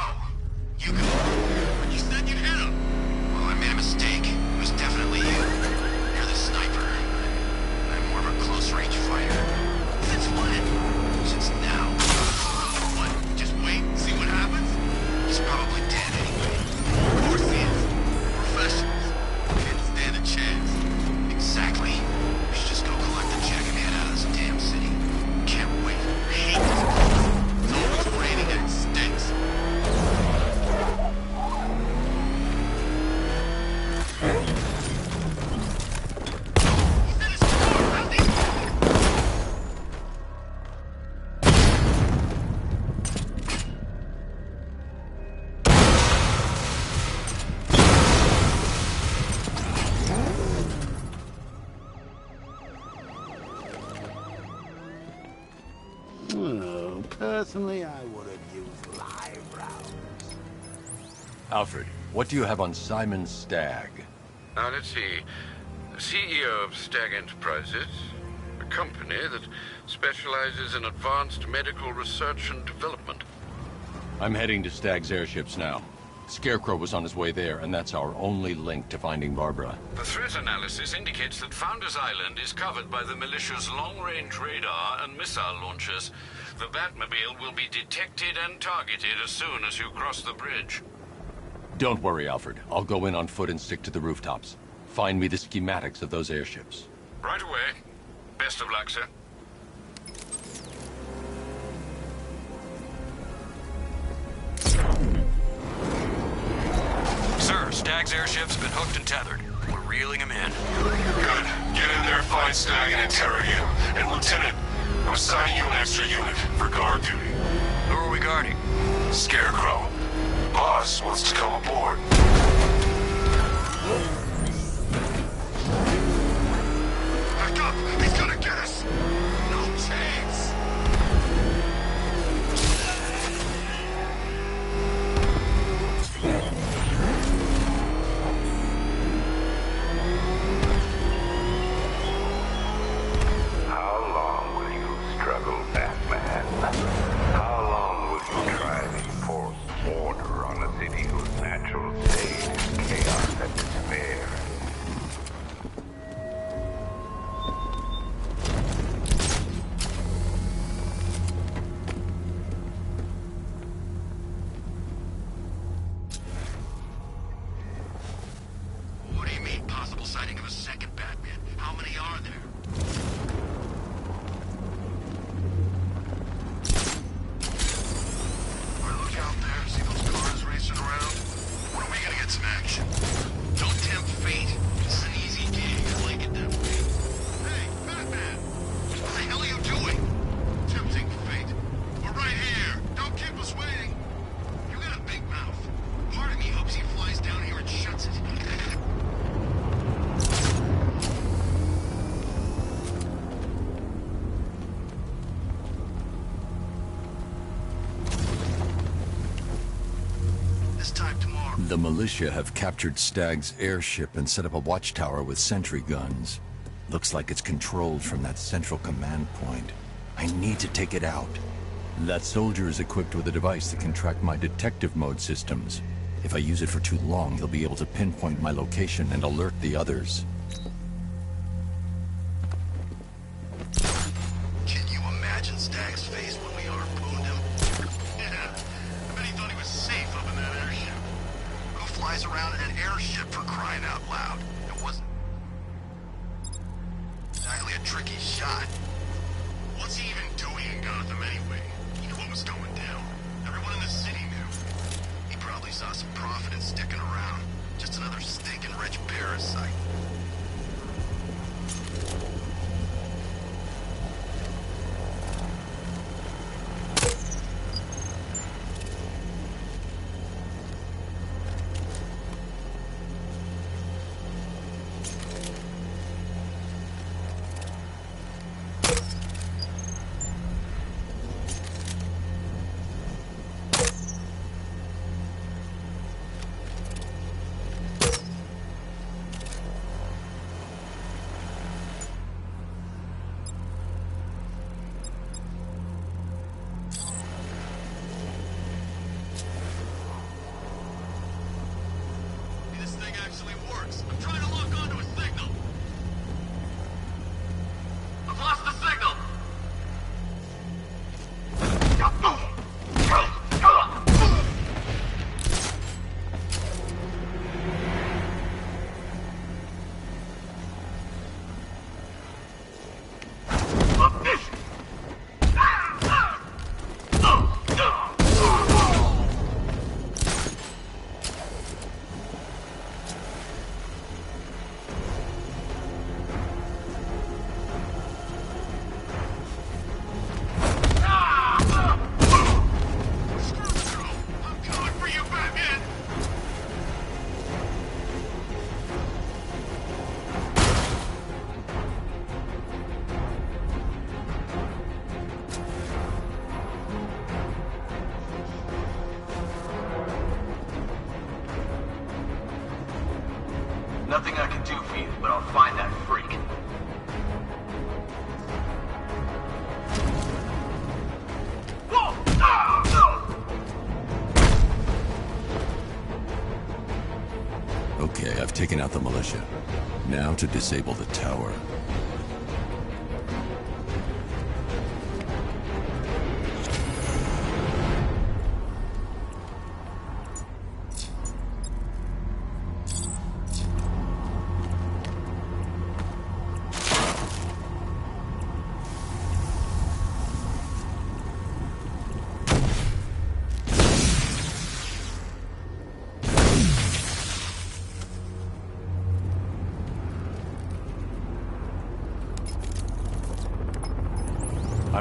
You can... You said you hit him. Well, I made a mistake. It was definitely you. You're the sniper. I'm more of a close-range fighter. Since when? Since now. What? Just wait and see what happens? He's probably dead anyway. Of course he is. Professionals. Can't stand a chance. Personally, I would have used live rounds. Alfred, what do you have on Simon Stagg? Now, let's see. CEO of Stagg Enterprises, a company that specializes in advanced medical research and development. I'm heading to Stagg's airships now. Scarecrow was on his way there, and that's our only link to finding Barbara. The threat analysis indicates that Founders Island is covered by the militia's long-range radar and missile launchers. The Batmobile will be detected and targeted as soon as you cross the bridge. Don't worry, Alfred. I'll go in on foot and stick to the rooftops. Find me the schematics of those airships. Right away. Best of luck, sir. Sir, Stagg's airship's been hooked and tethered. We're reeling him in. Good. Get in there, find Stagg, and interrogate him. And Lieutenant, I'm assigning you an extra unit for guard duty. Who are we guarding? Scarecrow. Boss wants to come aboard. Back up! He's gonna get us! No chance! How long will you struggle, Batman? How long will you try to enforce order on a city whose natural state is chaos and despair? What do you mean, possible sighting of a second Batman? How many are there? Look out there. See those cars racing around? When are we gonna get some action? Don't tempt fate. This is an easy gig. I like it that way. Hey, Batman! What the hell are you doing? Tempting fate. We're right here. Don't keep us waiting. You got a big mouth. Part of me hopes he flies down here and shuts it. This time tomorrow. The militia have captured Stagg's airship and set up a watchtower with sentry guns. Looks like it's controlled from that central command point. I need to take it out. That soldier is equipped with a device that can track my detective mode systems. If I use it for too long, he'll be able to pinpoint my location and alert the others. Can you imagine Stagg's face when we harpooned him? Yeah, I bet he thought he was safe up in that airship. Who flies around in an airship, for crying out loud? It wasn't exactly a tricky shot. What's he even doing in Gotham anyway? He knew what was going down. Everyone in the city knew. He probably saw some profit in sticking around. Just another stinking rich parasite. do for you, but I'll find that freak. Whoa! Ah! Okay, I've taken out the militia. Now to disable the tower.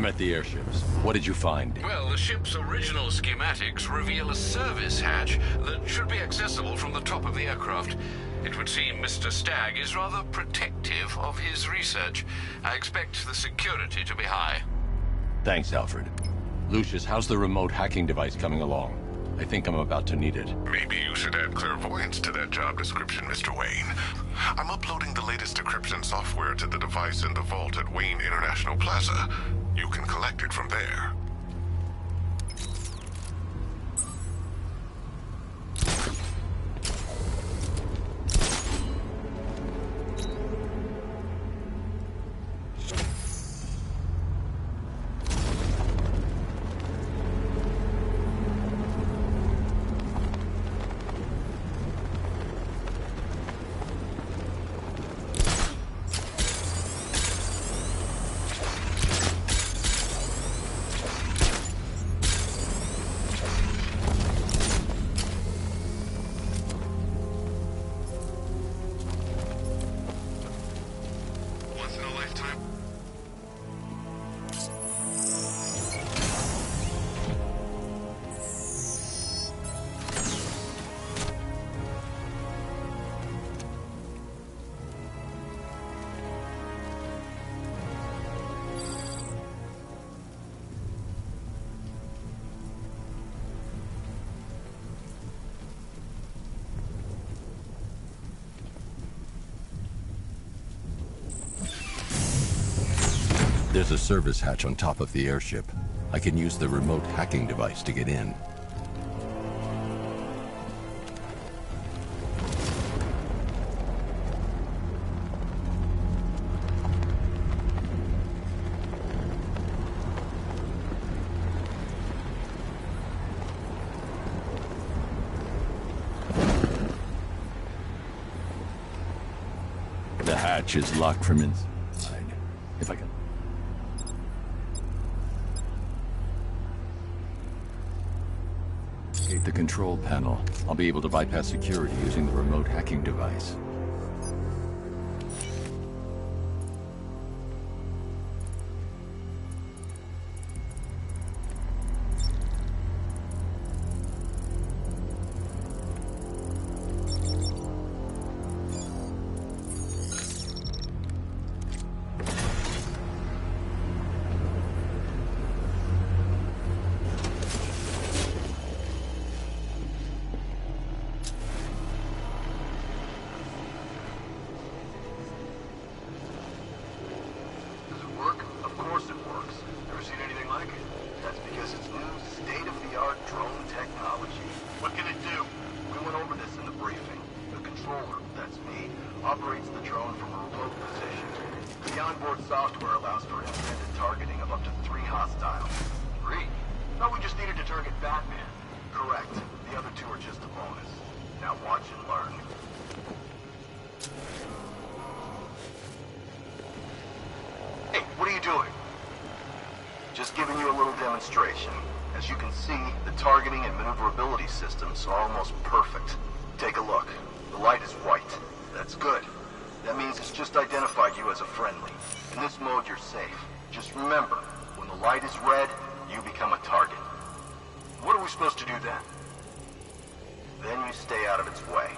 I'm at the airships. What did you find? Well, the ship's original schematics reveal a service hatch that should be accessible from the top of the aircraft. It would seem Mr. Stagg is rather protective of his research. I expect the security to be high. Thanks, Alfred. Lucius, how's the remote hacking device coming along? I think I'm about to need it. Maybe you should add clairvoyance to that job description, Mr. Wayne. I'm uploading the latest decryption software to the device in the vault at Wayne International Plaza. You can collect it from there. There's a service hatch on top of the airship. I can use the remote hacking device to get in. The hatch is locked from inside. If I can... Escape the control panel. I'll be able to bypass security using the remote hacking device. Systems are almost perfect. Take a look. The light is white. That's good. That means it's just identified you as a friendly. In this mode, you're safe. Just remember, when the light is red, you become a target. What are we supposed to do then? Then you stay out of its way.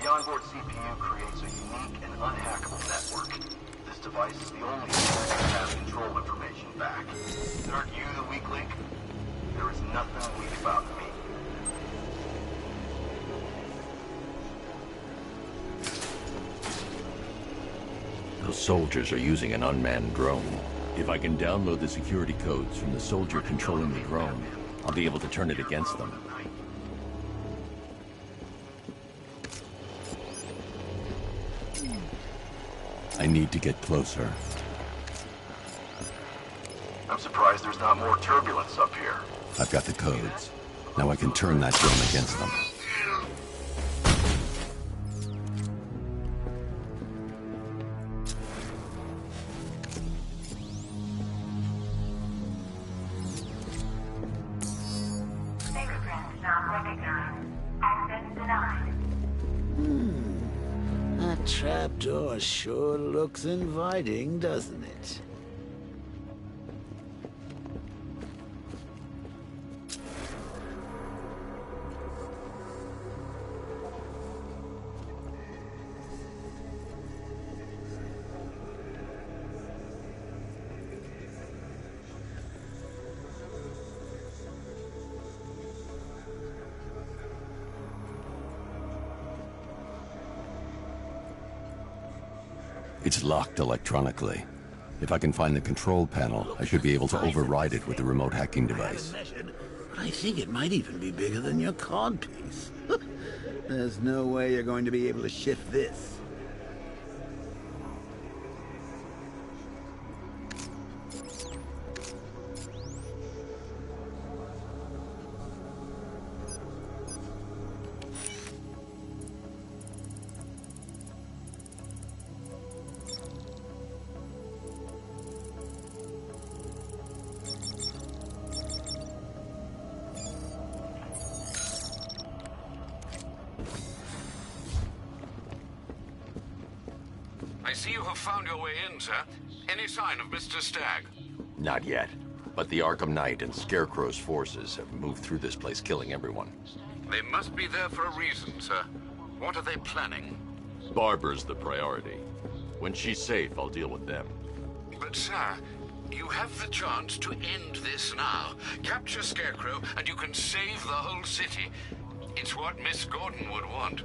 The onboard CPU creates a unique and unhackable network. This device is the only one that has control information back. Aren't you the weak link? There is nothing weak about me. Those soldiers are using an unmanned drone. If I can download the security codes from the soldier controlling the drone, I'll be able to turn it against them. I need to get closer. I'm surprised there's not more turbulence up here. I've got the codes. Now I can turn that drone against them. Fingerprints not recognized. Access denied. That trapdoor sure looks inviting, doesn't it? It's locked electronically. If I can find the control panel, I should be able to override it with the remote hacking device. But I think it might even be bigger than your codpiece. There's no way you're going to be able to shift this. I see you have found your way in, sir. Any sign of Mr. Stagg? Not yet, but the Arkham Knight and Scarecrow's forces have moved through this place, killing everyone. They must be there for a reason, sir. What are they planning? Barbara's the priority. When she's safe, I'll deal with them. But, sir, you have the chance to end this now. Capture Scarecrow, and you can save the whole city. It's what Miss Gordon would want.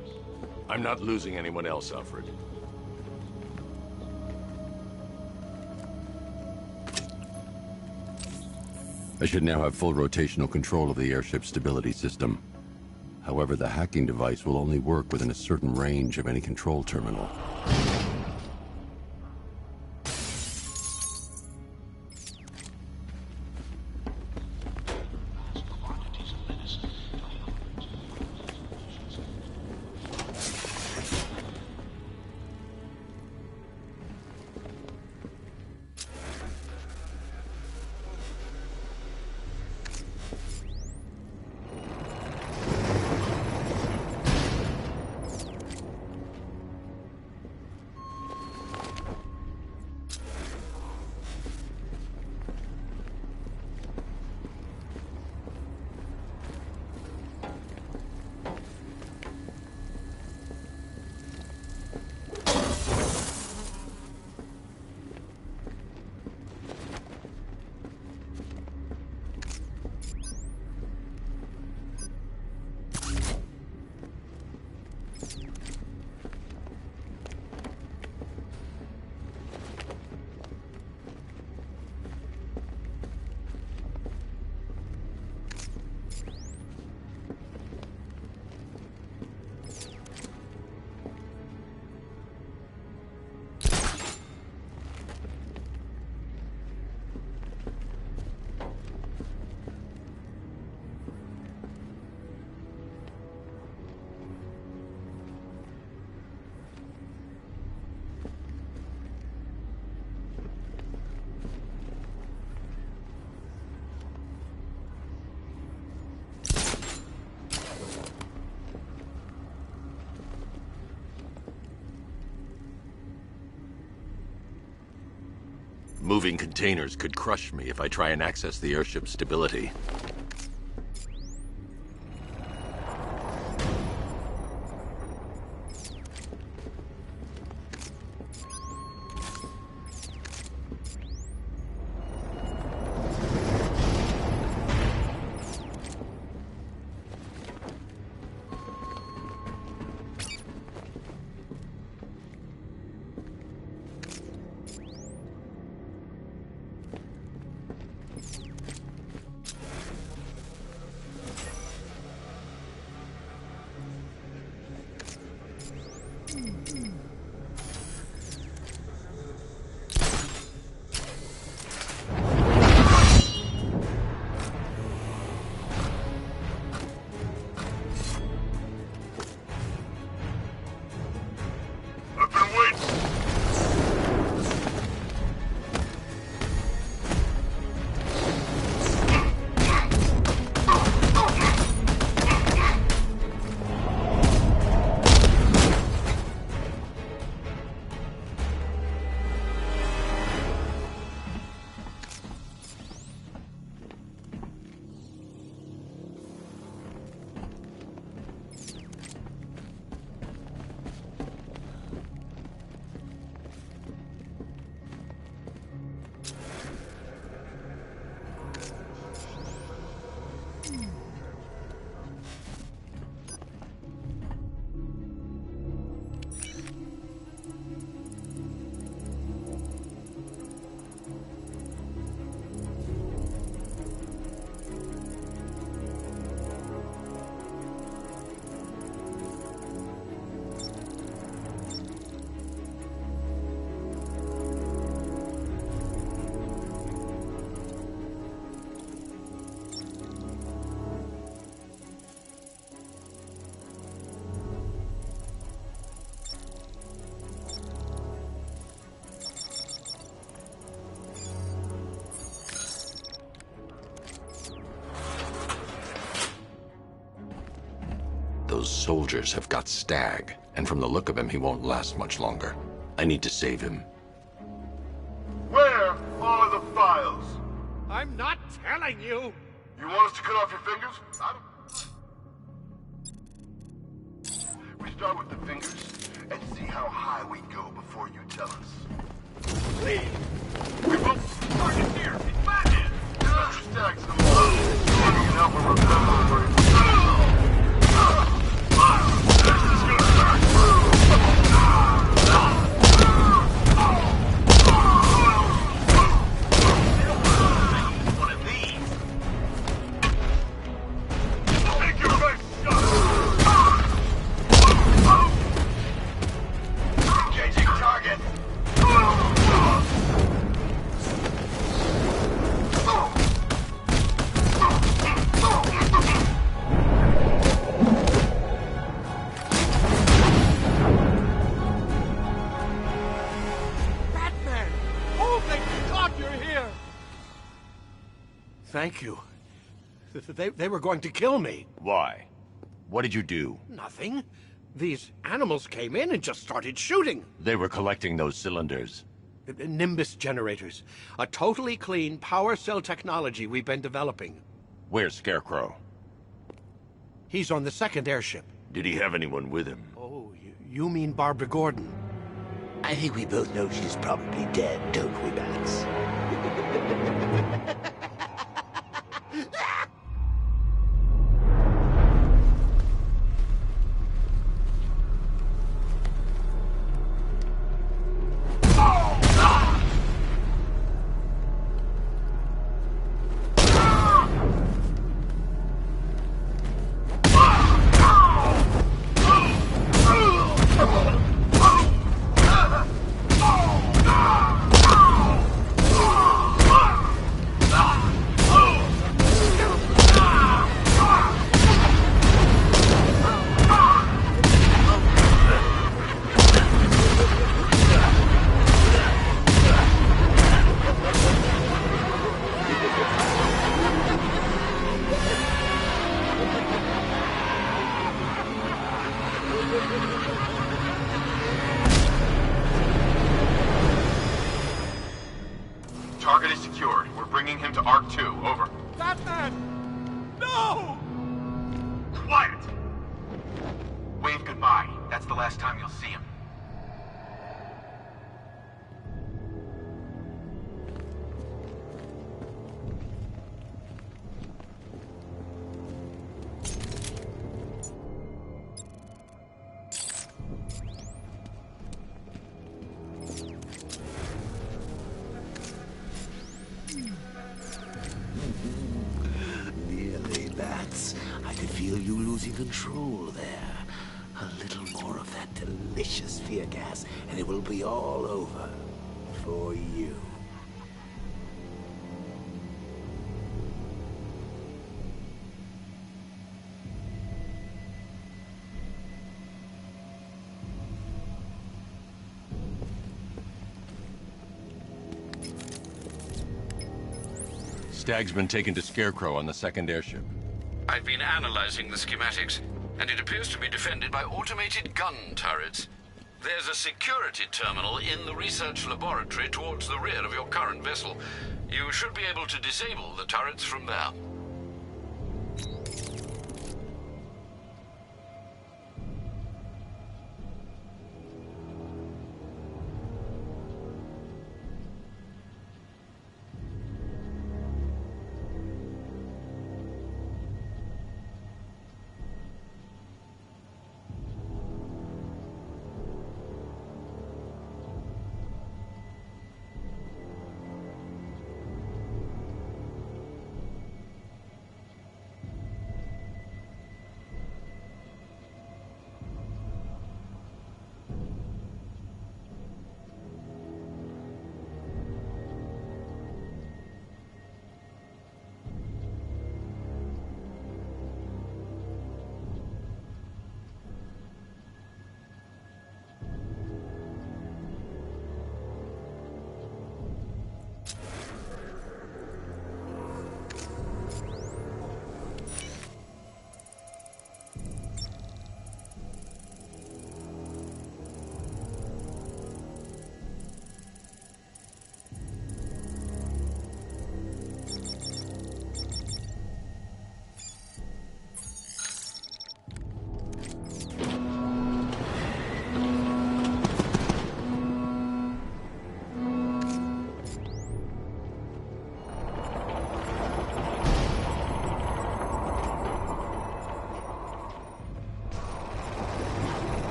I'm not losing anyone else, Alfred. I should now have full rotational control of the airship's stability system. However, the hacking device will only work within a certain range of any control terminal. Moving containers could crush me if I try and access the airship's stability. Those soldiers have got Stag, and from the look of him, he won't last much longer. I need to save him. Where are the files? I'm not telling you! You want us to cut off your fingers? We start with the fingers and see how high we go before you tell us. Please! We will target here! It's Batman! Mr. Stag's the one. You can help him remember where he's This is gonna hurt! One of these! Take your best shot! Engaging target! Batman! Oh, thank God you're here! Thank you. They were going to kill me. Why? What did you do? Nothing. These animals came in and just started shooting. They were collecting those cylinders. Nimbus generators. A totally clean power cell technology we've been developing. Where's Scarecrow? He's on the second airship. Did he have anyone with him? Oh, you mean Barbara Gordon? I think we both know she's probably dead, don't we, Bats? Target is secured. We're bringing him to Arc 2. Over. Batman! No! Quiet! Wave goodbye. That's the last time you'll see him. Nearly, Bats. I could feel you losing control there. A little more of that delicious fear gas, and it will be all over. For you. Stag's been taken to Scarecrow on the second airship. I've been analyzing the schematics, and it appears to be defended by automated gun turrets. There's a security terminal in the research laboratory towards the rear of your current vessel. You should be able to disable the turrets from there.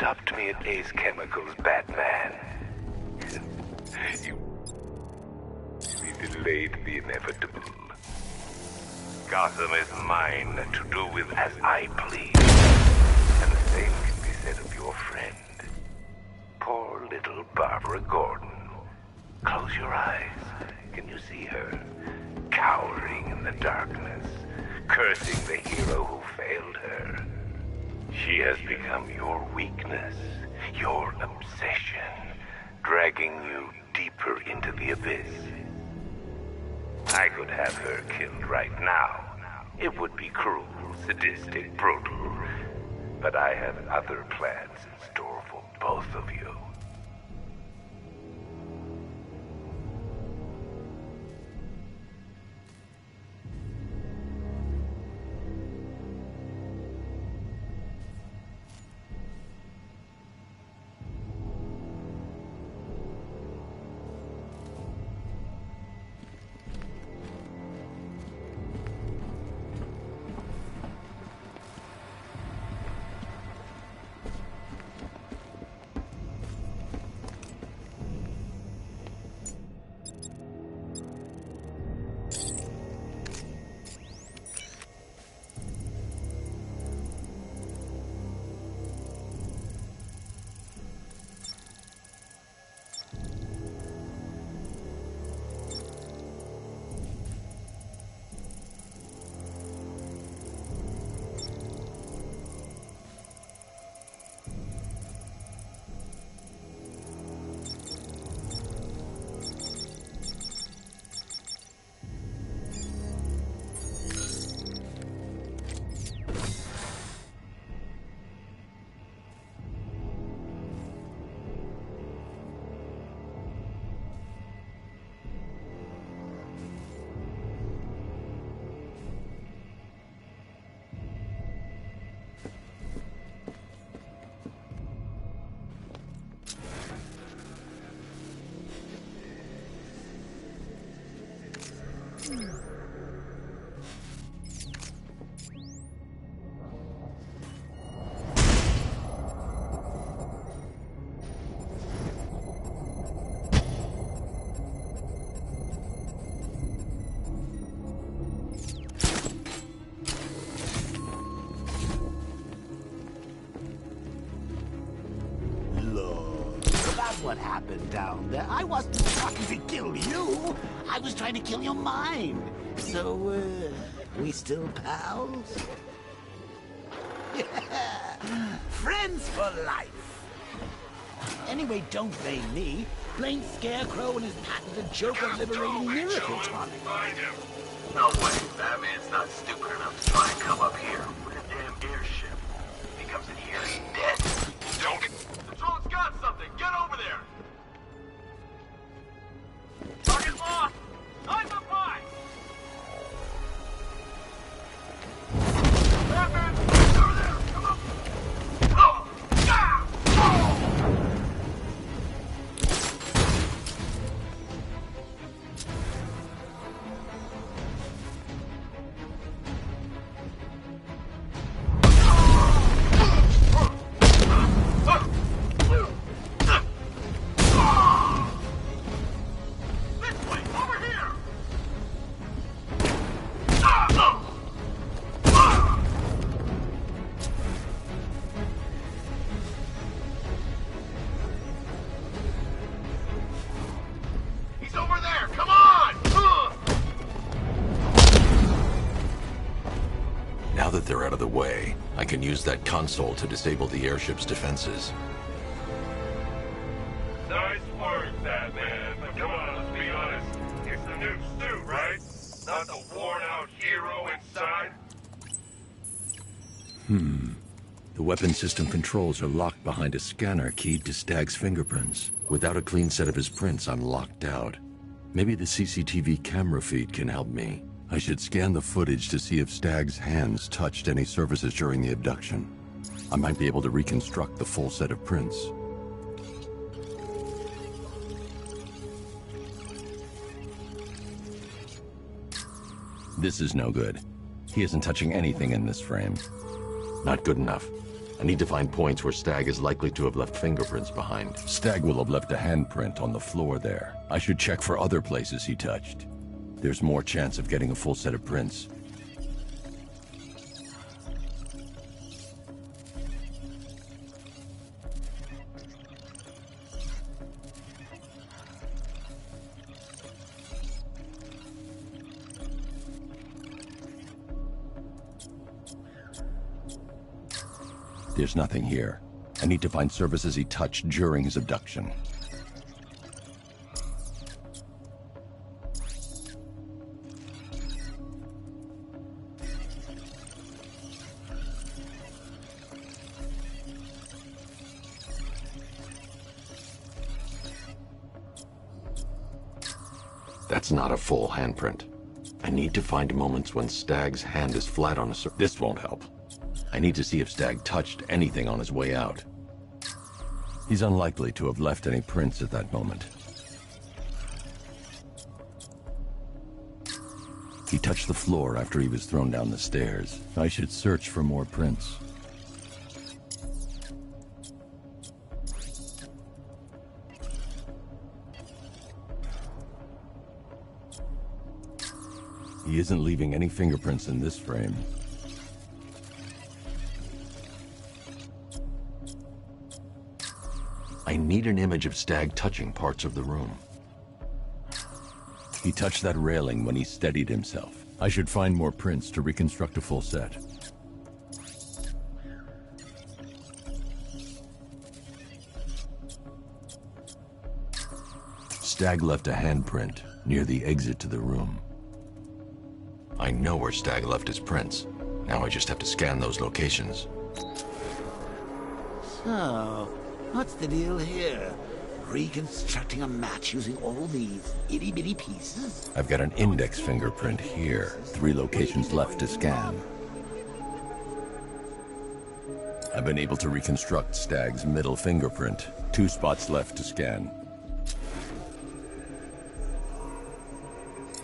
stopped me at Ace Chemicals, Batman. You delayed the inevitable. Gotham is mine to do with as I please. And the same can be said of your friend. Poor little Barbara Gordon. Close your eyes. Can you see her? Cowering in the darkness, cursing the hero who failed her. She has become your weakness, your obsession, dragging you deeper into the abyss. I could have her killed right now. It would be cruel, sadistic, brutal. But I have other plans in store for both of you. What happened down there? I wasn't trying to kill you. I was trying to kill your mind. So, we still pals? Friends for life. Anyway, don't blame me. Blame Scarecrow and his patented Joker liberating miracle tonic. No way. Batman's not stupid enough to try and come up here with a damn airship. If he comes in here, he's dead. Don't get... Patrol's got something! Get over there! Target lost! I'm up high! Batman! Over there! Come on! Oh! Ah! Oh! They're out of the way. I can use that console to disable the airship's defenses. Nice work, Batman. But come on, let's be honest. It's the new suit, right? Not the worn-out hero inside? The weapon system controls are locked behind a scanner keyed to Stagg's fingerprints. Without a clean set of his prints, I'm locked out. Maybe the CCTV camera feed can help me. I should scan the footage to see if Stagg's hands touched any surfaces during the abduction. I might be able to reconstruct the full set of prints. This is no good. He isn't touching anything in this frame. Not good enough. I need to find points where Stag is likely to have left fingerprints behind. Stag will have left a handprint on the floor there. I should check for other places he touched. There's more chance of getting a full set of prints. There's nothing here. I need to find surfaces he touched during his abduction. That's not a full handprint. I need to find moments when Stag's hand is flat on a surface. This won't help. I need to see if Stag touched anything on his way out. He's unlikely to have left any prints at that moment. He touched the floor after he was thrown down the stairs. I should search for more prints. He isn't leaving any fingerprints in this frame. I need an image of Stag touching parts of the room. He touched that railing when he steadied himself. I should find more prints to reconstruct a full set. Stag left a handprint near the exit to the room. I know where Stag left his prints. Now I just have to scan those locations. So, what's the deal here? Reconstructing a match using all these itty-bitty pieces? I've got an index fingerprint here. 3 locations left to scan. I've been able to reconstruct Stag's middle fingerprint. 2 spots left to scan.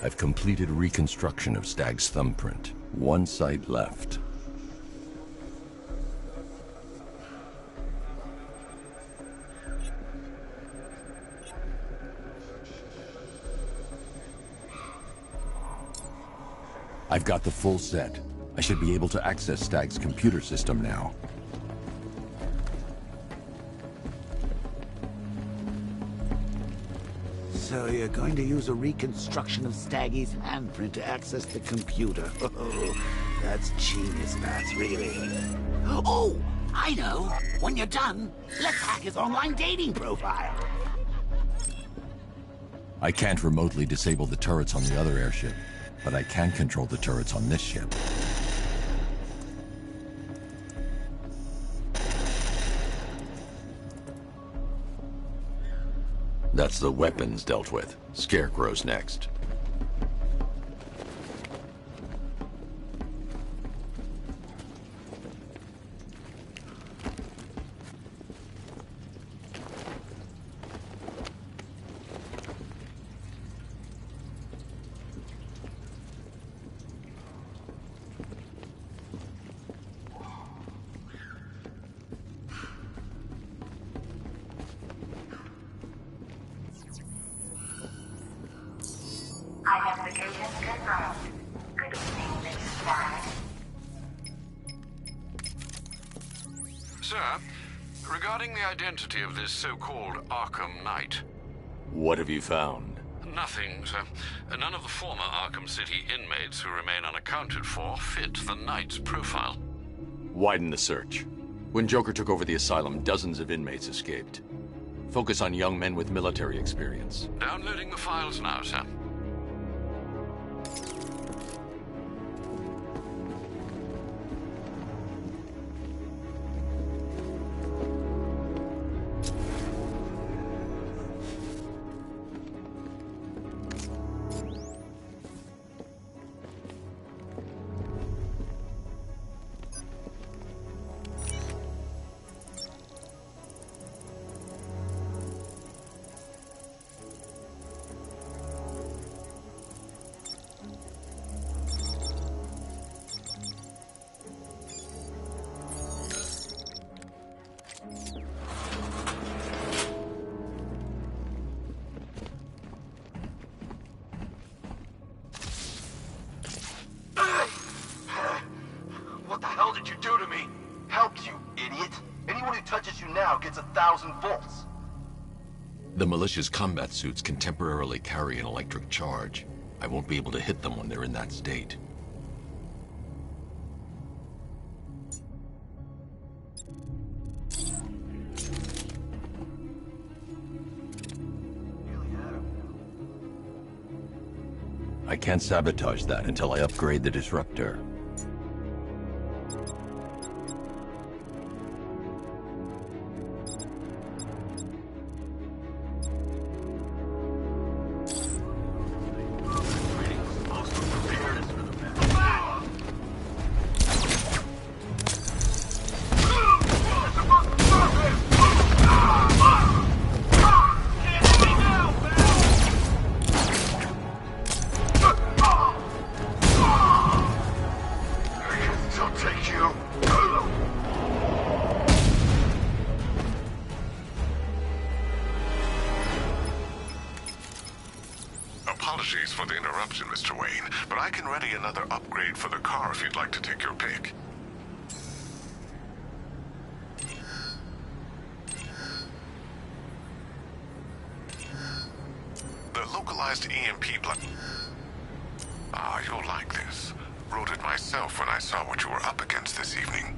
I've completed reconstruction of Stag's thumbprint. 1 site left. I've got the full set. I should be able to access Stag's computer system now. So you're going to use a reconstruction of Staggy's handprint to access the computer. Oh, that's genius, Bats, really. Oh, I know. When you're done, let's hack his online dating profile. I can't remotely disable the turrets on the other airship, but I can control the turrets on this ship. That's the weapons dealt with. Scarecrow's next. Identification confirmed. Good evening, Mrs. Stag. Sir, regarding the identity of this so-called Arkham Knight. What have you found? Nothing, sir. None of the former Arkham City inmates who remain unaccounted for fit the Knight's profile. Widen the search. When Joker took over the asylum, dozens of inmates escaped. Focus on young men with military experience. Downloading the files now, sir. you do to me? Helps you, idiot. Anyone who touches you now gets 1,000 volts. The militia's combat suits can temporarily carry an electric charge. I won't be able to hit them when they're in that state. I can't sabotage that until I upgrade the disruptor. Apologies for the interruption, Mr. Wayne, but I can ready another upgrade for the car if you'd like to take your pick. The localized EMP you'll like this. Wrote it myself when I saw what you were up against this evening.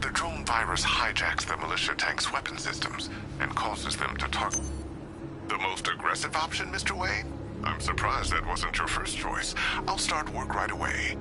The drone virus hijacks the militia tank's weapon systems and causes them to talk. The most aggressive option, Mr. Wayne? I'm surprised that wasn't your first choice. I'll start work right away.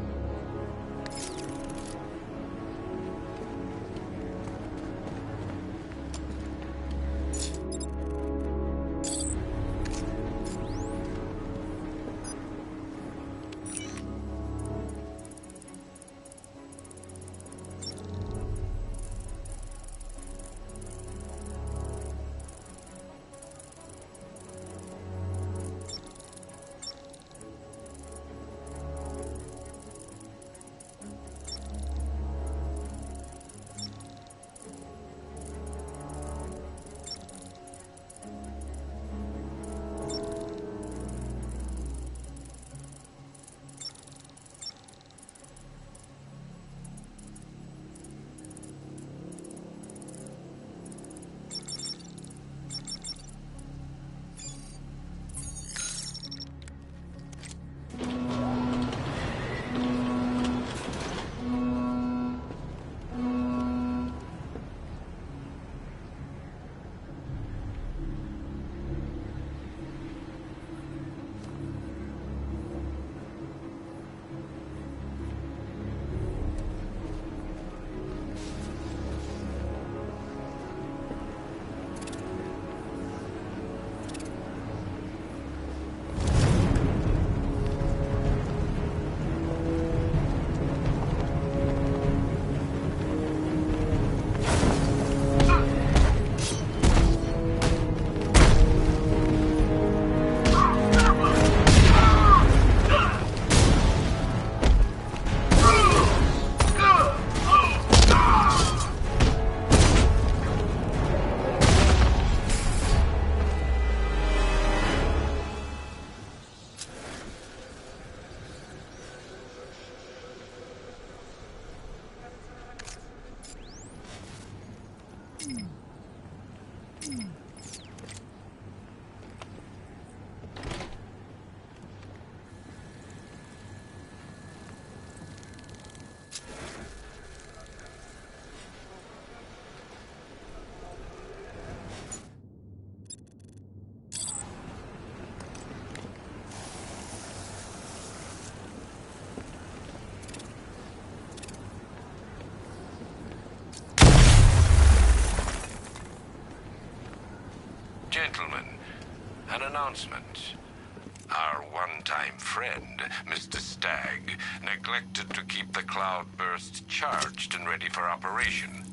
Gentlemen, an announcement. Our one-time friend, Mr. Stagg, neglected to keep the cloudburst charged and ready for operation.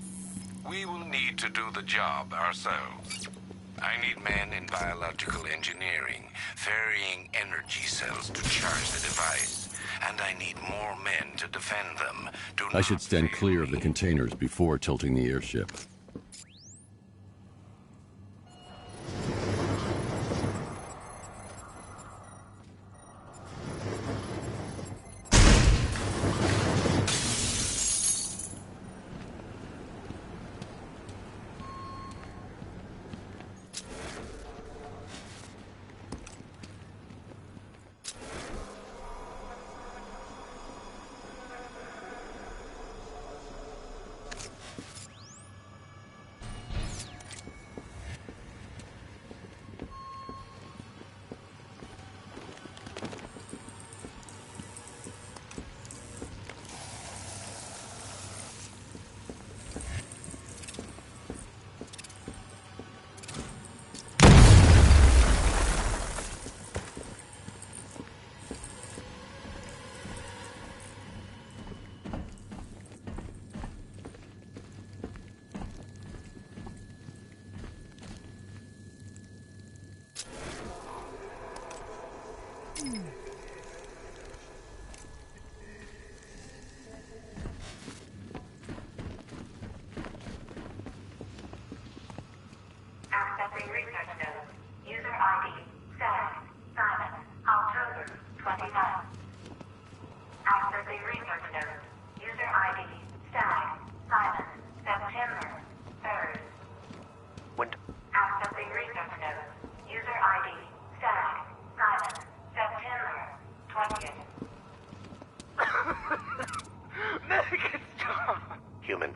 We will need to do the job ourselves. I need men in biological engineering, ferrying energy cells to charge the device. And I need more men to defend them. I should stand clear of the containers before tilting the airship.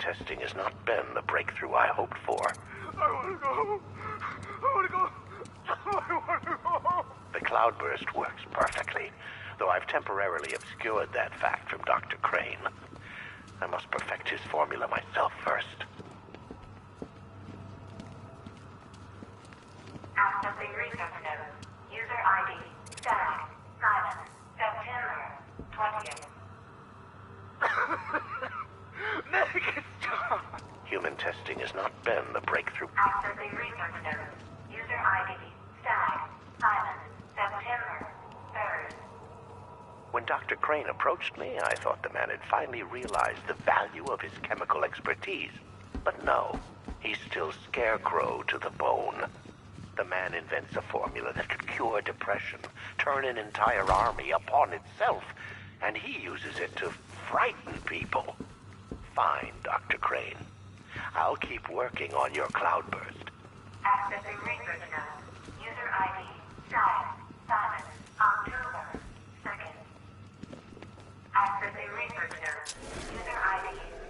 testing has not been the breakthrough I hoped for. I want to go. I want to go. I want to go. The cloudburst works perfectly, though I've temporarily obscured that fact from Dr. Crane. I must perfect his formula myself first. Accessing research node. User ID. Static. Simon. September 20th. Nick, stop. Human testing has not been the breakthrough. Accessing research node. User ID. Static. Simon. September 3rd. When Dr. Crane approached me, I thought the man had finally realized the value of his chemical expertise. But no, he's still scarecrow to the bone. The man invents a formula that could cure depression, turn an entire army upon itself, and he uses it to frighten people. Fine, Dr. Crane. I'll keep working on your cloudburst. Accessing research node. User ID. Static. Simon. October 2nd. Accessing research node. User ID.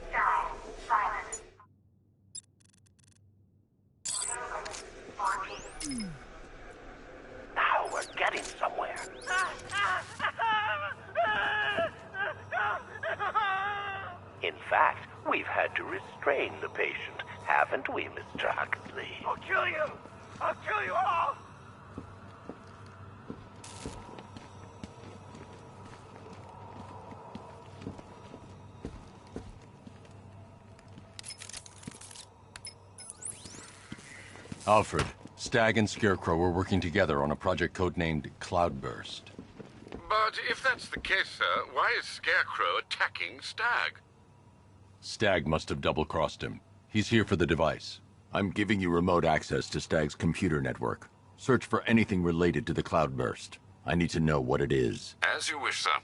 Static. Simon. October 14th. Now we're getting somewhere. In fact, we've had to restrain the patient, haven't we, Mr. Huxley? I'll kill you. I'll kill you all. Alfred, Stag and Scarecrow are working together on a project codenamed Cloudburst. But if that's the case, sir, why is Scarecrow attacking Stag? Stag must have double-crossed him. He's here for the device. I'm giving you remote access to Stag's computer network. Search for anything related to the Cloudburst. I need to know what it is. As you wish, sir.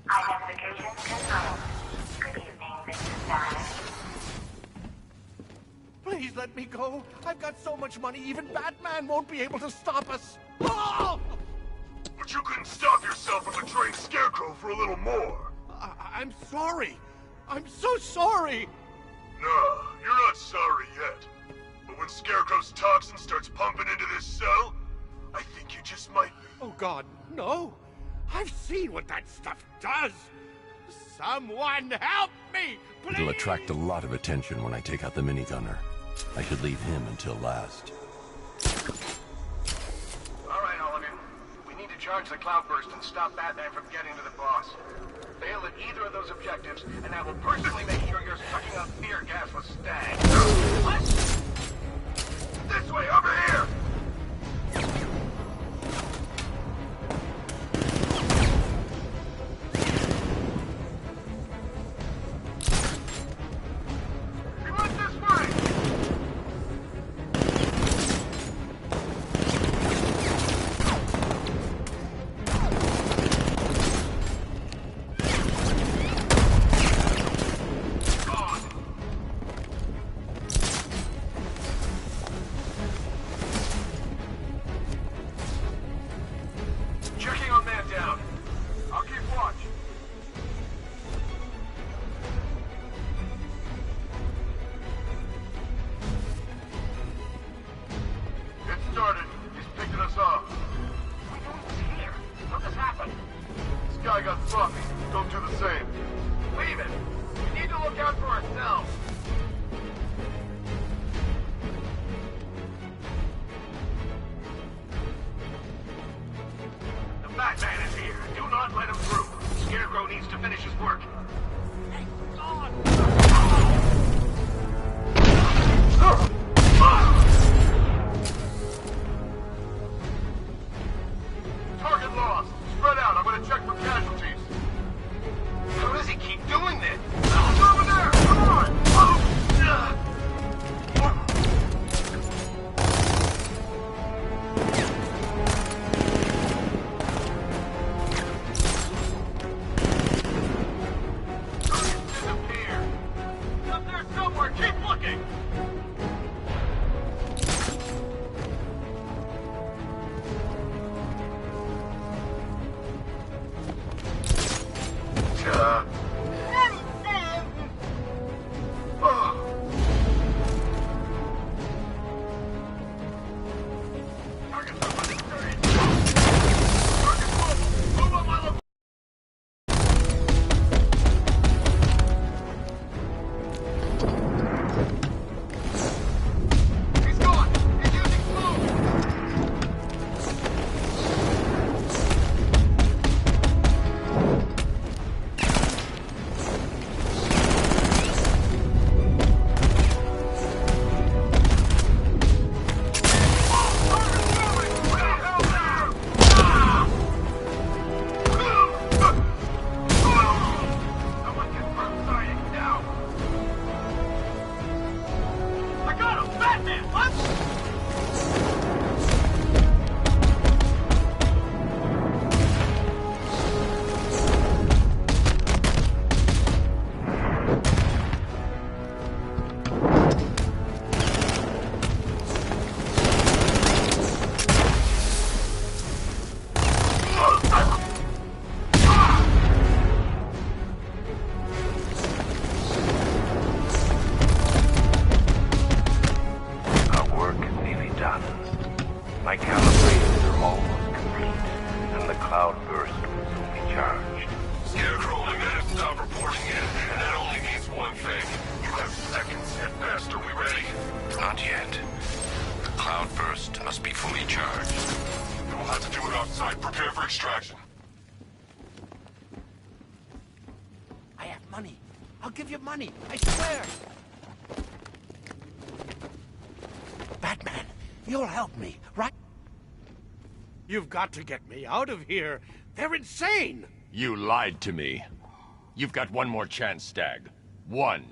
Identification confirmed. Good evening, Mr. Stag. Please let me go. I've got so much money, even Batman won't be able to stop us. Oh! But you couldn't stop yourself from betraying Scarecrow for a little more. I'm sorry. I'm so sorry. No, you're not sorry yet. But when Scarecrow's toxin starts pumping into this cell, I think you just might... Oh, God, no. I've seen what that stuff does. Someone help me, please! It'll attract a lot of attention when I take out the minigunner. I should leave him until last. All right, all of you. We need to charge the cloudburst and stop Batman from getting to the boss. Fail at either of those objectives, and I will personally make sure you're sucking up fear gas with Stag. What? This way, over here! He went this way! Checking on man down. I'll keep watch. It started. He's picking us off. We knew he was here. How'd this happen? This guy got sloppy. Don't do the same. Leave it. We need to look out for ourselves. The Batman is here. Do not let him through. Scarecrow needs to finish his work. Target lost. Spread out. I'm gonna check for casualties. How does he keep doing this? Over there! Come on! Disappear. He's up there somewhere. Keep looking. outside. Prepare for extraction. I have money. I'll give you money. I swear. Batman, you'll help me, right? You've got to get me out of here. They're insane. You lied to me. You've got one more chance, Stag. One.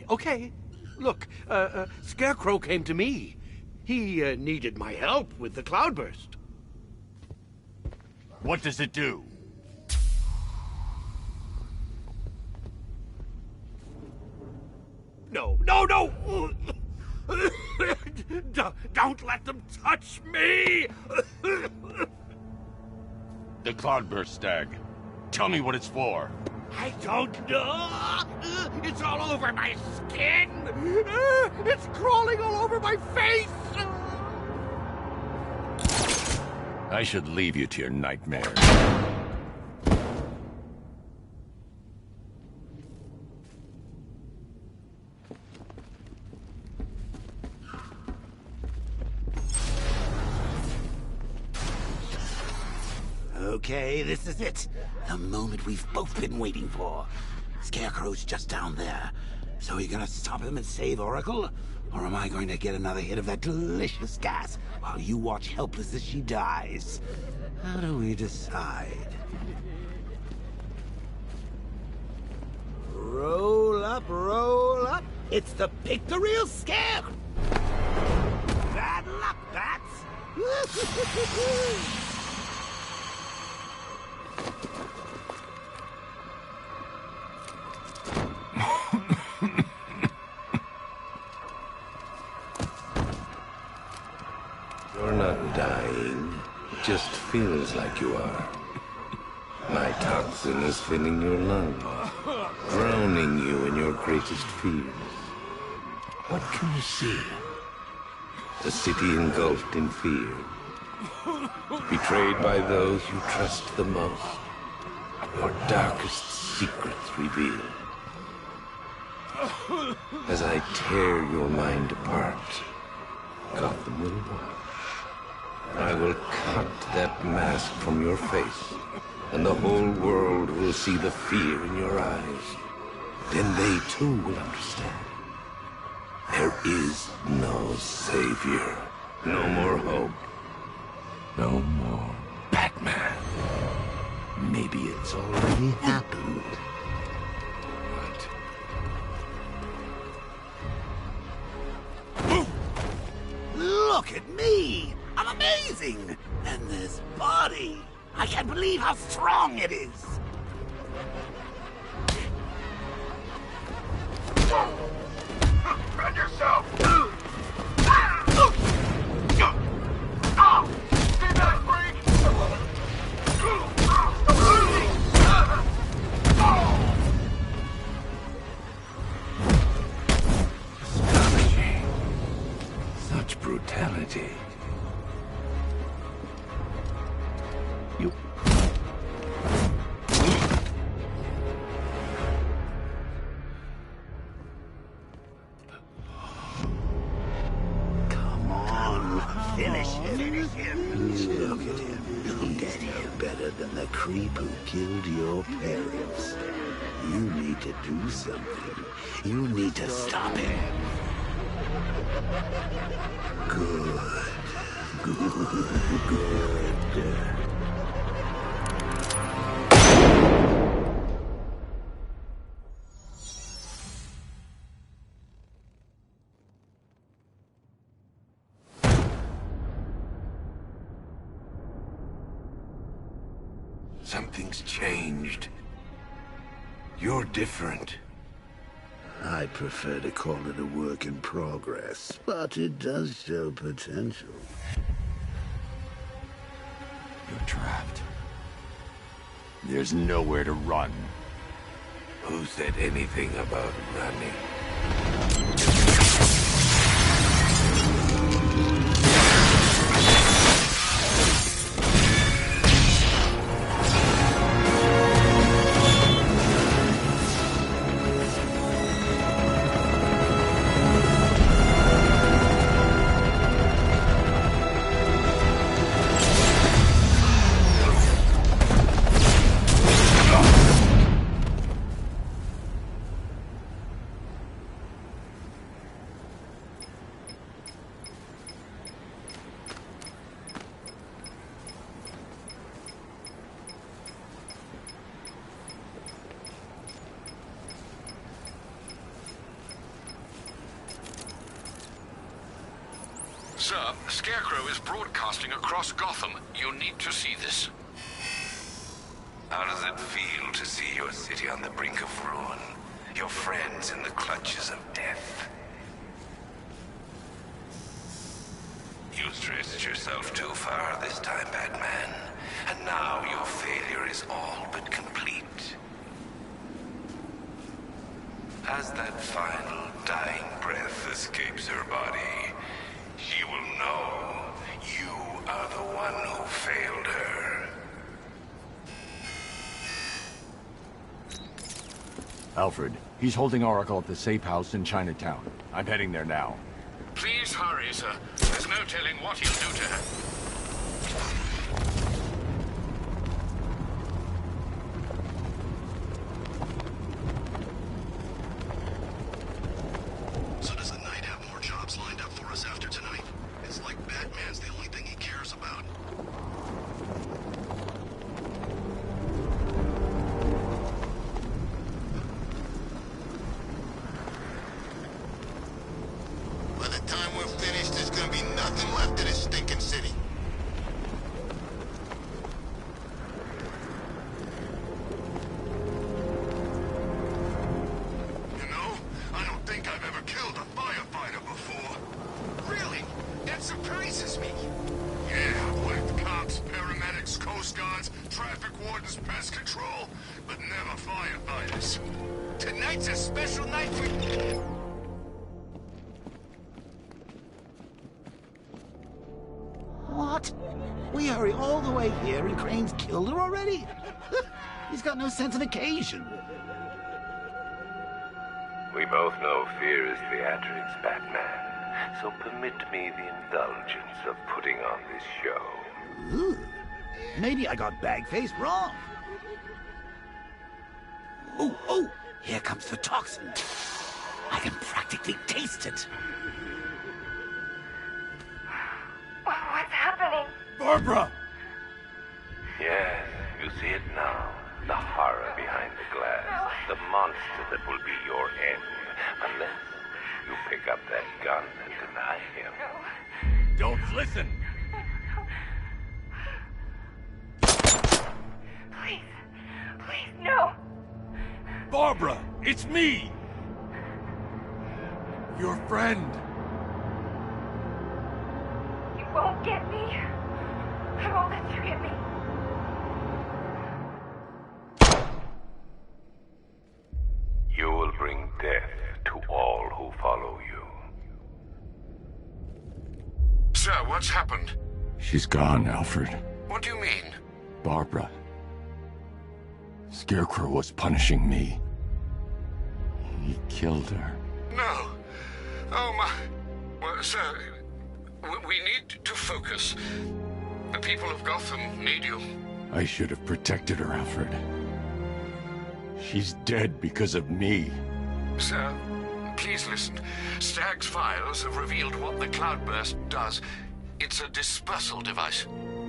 Okay. Look, Scarecrow came to me. He needed my help with the cloudburst. What does it do? No! Don't let them touch me! The cloudburst, Stag. Tell me what it's for. I don't know! It's all over my skin! It's crawling all over my face! I should leave you to your nightmare. Okay, this is it. The moment we've both been waiting for. Scarecrow's just down there. So are you gonna stop him and save Oracle? Or am I going to get another hit of that delicious gas while you watch helpless as she dies? How do we decide? Roll up, roll up. It's the Pick the Real Scare. Bad luck, bats. You're not dying. It just feels like you are. My toxin is filling your lungs, drowning you in your greatest fears. What can you see? A city engulfed in fear. Betrayed by those you trust the most. Your darkest secrets revealed. As I tear your mind apart, Gotham will watch. I will cut that mask from your face, and the whole world will see the fear in your eyes. Then they too will understand. There is no savior, no more hope, no more Batman. Maybe it's already happened. Look at me! I'm amazing! And this body! I can't believe how strong it is! Defend yourself! See that freak? Astonishing. Such brutality. You... Come on, finish him. Look at him. He's no better than the creep who killed your parents. You need to do something. You need to stop him. Good. Something's changed. You're different. I prefer to call it a work in progress, but it does show potential. You're trapped. There's nowhere to run. Who said anything about running? Sir, Scarecrow is broadcasting across Gotham. You need to see this. How does it feel to see your city on the brink of ruin? Your friends in the clutches of death? You stretched yourself too far this time, Batman. And now your failure is all but complete. As that final dying breath escapes her body, she will know you are the one who failed her. Alfred, he's holding Oracle at the safe house in Chinatown. I'm heading there now. Please hurry, sir. There's no telling what he'll do to her. So does the Knight have more jobs lined up for us after tonight? It's like Batman's the only thing he cares about. By the time we're finished, there's gonna be nothing left of this stinking city. You know, I don't think I've ever killed a firefighter before. Really? That surprises me. Yeah, with cops, paramedics, coast guards, traffic wardens, pest control, but never firefighters. Tonight's a special night for... What? We hurry all the way here and Crane's killed her already? He's got no sense of occasion. We both know fear is theatrics, Batman. So permit me the indulgence of putting on this show. Ooh, maybe I got bag-faced wrong. Oh, here comes the toxin. I can practically taste it. What's happening? Barbara! Yes, you see it now. The horror behind the glass. The monster that will be your end. Unless you pick up that gun and deny him. Don't listen! Please, no! Barbara, it's me! Your friend. You won't get me. I won't let you get me. You will bring death to all who follow you. Sir, what's happened? She's gone, Alfred. What do you mean? Barbara. Scarecrow was punishing me. He killed her. No. Oh, my... Well, sir, we need to focus. The people of Gotham need you. I should have protected her, Alfred. She's dead because of me. Sir, please listen. Stagg's files have revealed what the cloudburst does. It's a dispersal device.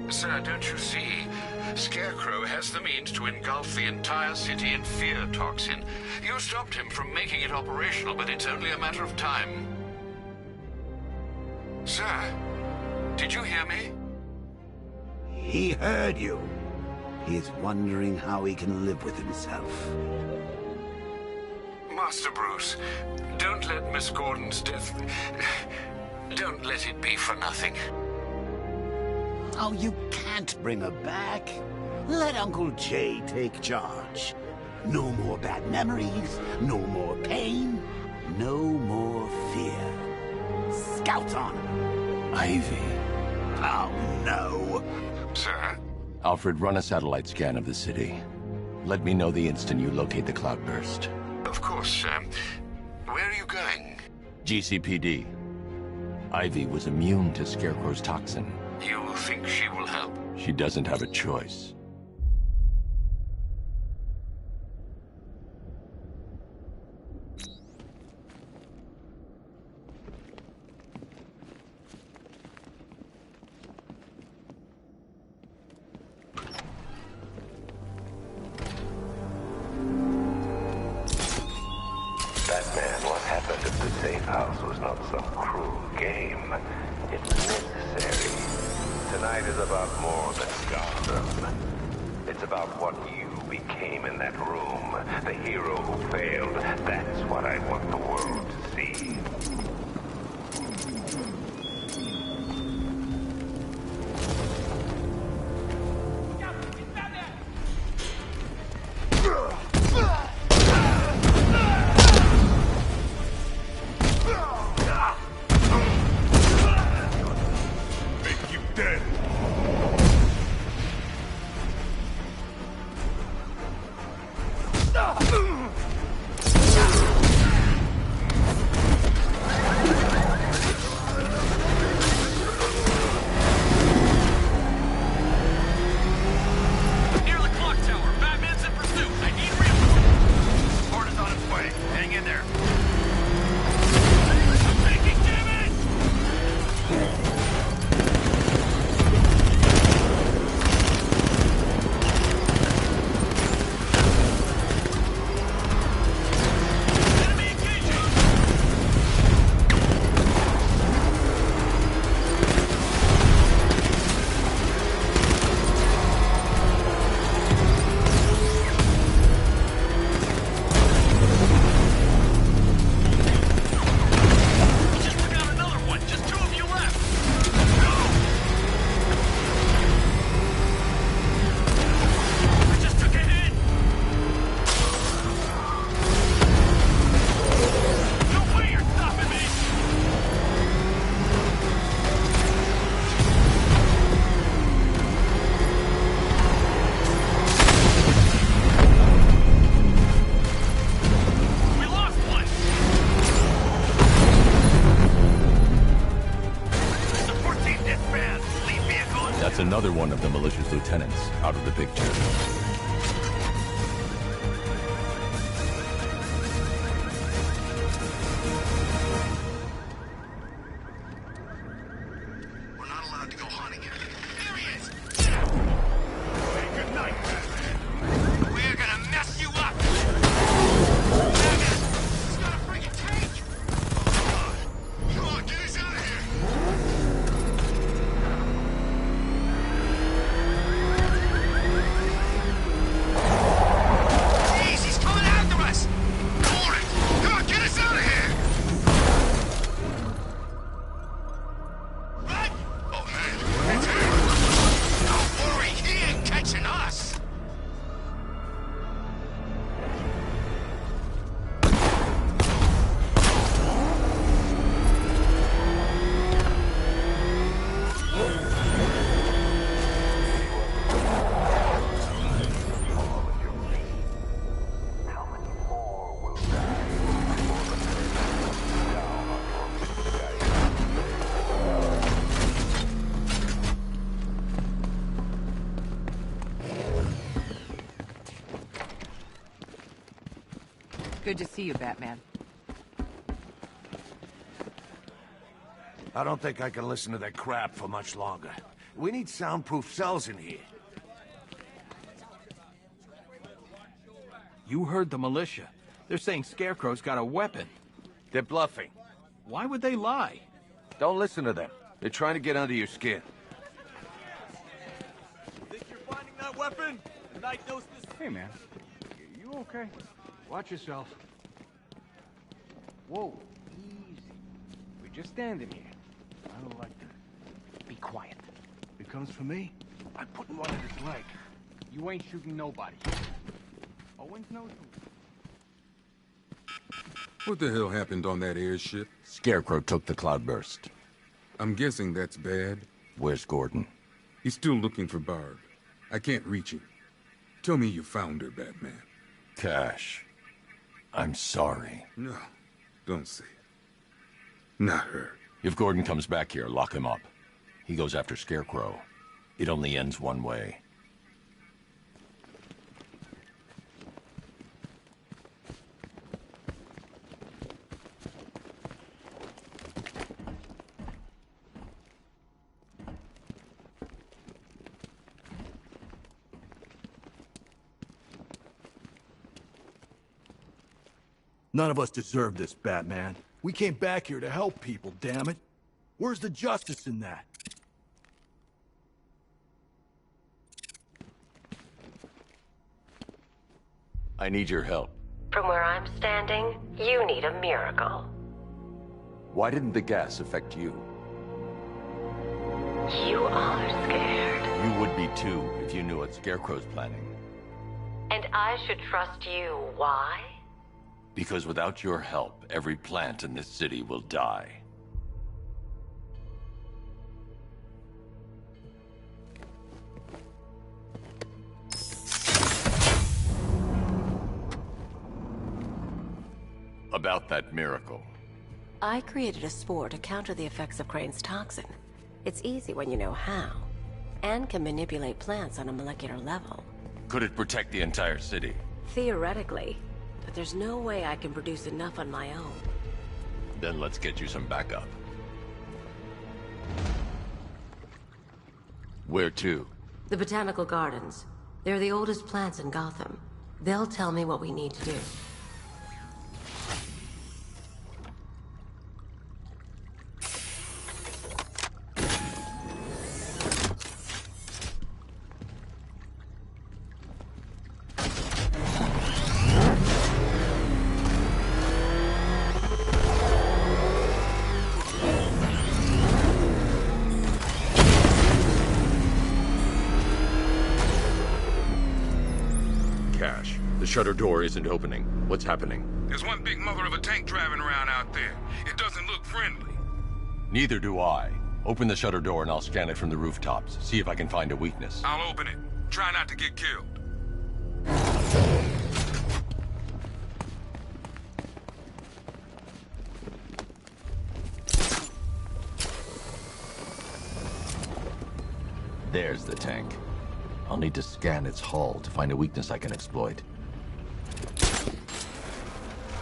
Sir, don't you see? Scarecrow has the means to engulf the entire city in fear toxin. You stopped him from making it operational, but it's only a matter of time. Sir, did you hear me? He heard you. He's wondering how he can live with himself. Master Bruce, don't let Miss Gordon's death... Don't let it be for nothing. Oh, you can't bring her back. Let Uncle Jay take charge. No more bad memories, no more pain, no more fear. Scouts on her. Ivy. Oh, no. Sir? Alfred, run a satellite scan of the city. Let me know the instant you locate the cloudburst. Of course, sir. Where are you going? GCPD. Ivy was immune to Scarecrow's toxin. You think she will help? She doesn't have a choice. Batman, what happened at the safe house was not some cruel game. It's necessary. Tonight is about more than Gotham. It's about what you became in that room. The hero who failed. That's what I want the world to see. Make you dead. Near the clock tower. Batman's in pursuit. I need reinforcements. Support is on its way. Hang in there. Taking damage! Enemy engaging! Just took out another one. Just two of you left. Go! I just took a hit. No way you're stopping me. We lost one. Support team disband. Lead vehicle. That's another one of the militia's lieutenants out of the picture. We're not allowed to go hunting him. There he is! Say goodnight, Batman. We're gonna mess you up! Batman! He's got a freaking tank! Oh, God. Come on, get us out of here! Jeez, he's coming after us! Warren! Come on, get us out of here! Run! Oh, man. It's him. Don't worry, he ain't catching us! Good to see you, Batman. I don't think I can listen to that crap for much longer. We need soundproof cells in here. You heard the militia. They're saying Scarecrow's got a weapon. They're bluffing. Why would they lie? Don't listen to them. They're trying to get under your skin. Think you're finding that weapon? The night knows this. Hey, man. You okay? Watch yourself. Whoa, easy. We're just standing here. I don't like that. Be quiet. If it comes for me, I'm putting one in his leg. You ain't shooting nobody. Owens knows who. What the hell happened on that airship? Scarecrow took the cloudburst. I'm guessing that's bad. Where's Gordon? He's still looking for Barb. I can't reach him. Tell me you found her, Batman. Cash. I'm sorry. No, don't say it. Not her. If Gordon comes back here, lock him up. He goes after Scarecrow. It only ends one way. None of us deserve this, Batman. We came back here to help people, damn it. Where's the justice in that? I need your help. From where I'm standing, you need a miracle. Why didn't the gas affect you? You are scared. You would be too, if you knew what Scarecrow's planning. And I should trust you. Why? Because without your help, every plant in this city will die. About that miracle. I created a spore to counter the effects of Crane's toxin. It's easy when you know how, and can manipulate plants on a molecular level. Could it protect the entire city? Theoretically, but there's no way I can produce enough on my own. Then let's get you some backup. Where to? The Botanical Gardens. They're the oldest plants in Gotham. They'll tell me what we need to do. The shutter door isn't opening. What's happening? There's one big mother of a tank driving around out there. It doesn't look friendly. Neither do I. Open the shutter door and I'll scan it from the rooftops. See if I can find a weakness. I'll open it. Try not to get killed. There's the tank. I'll need to scan its hull to find a weakness I can exploit.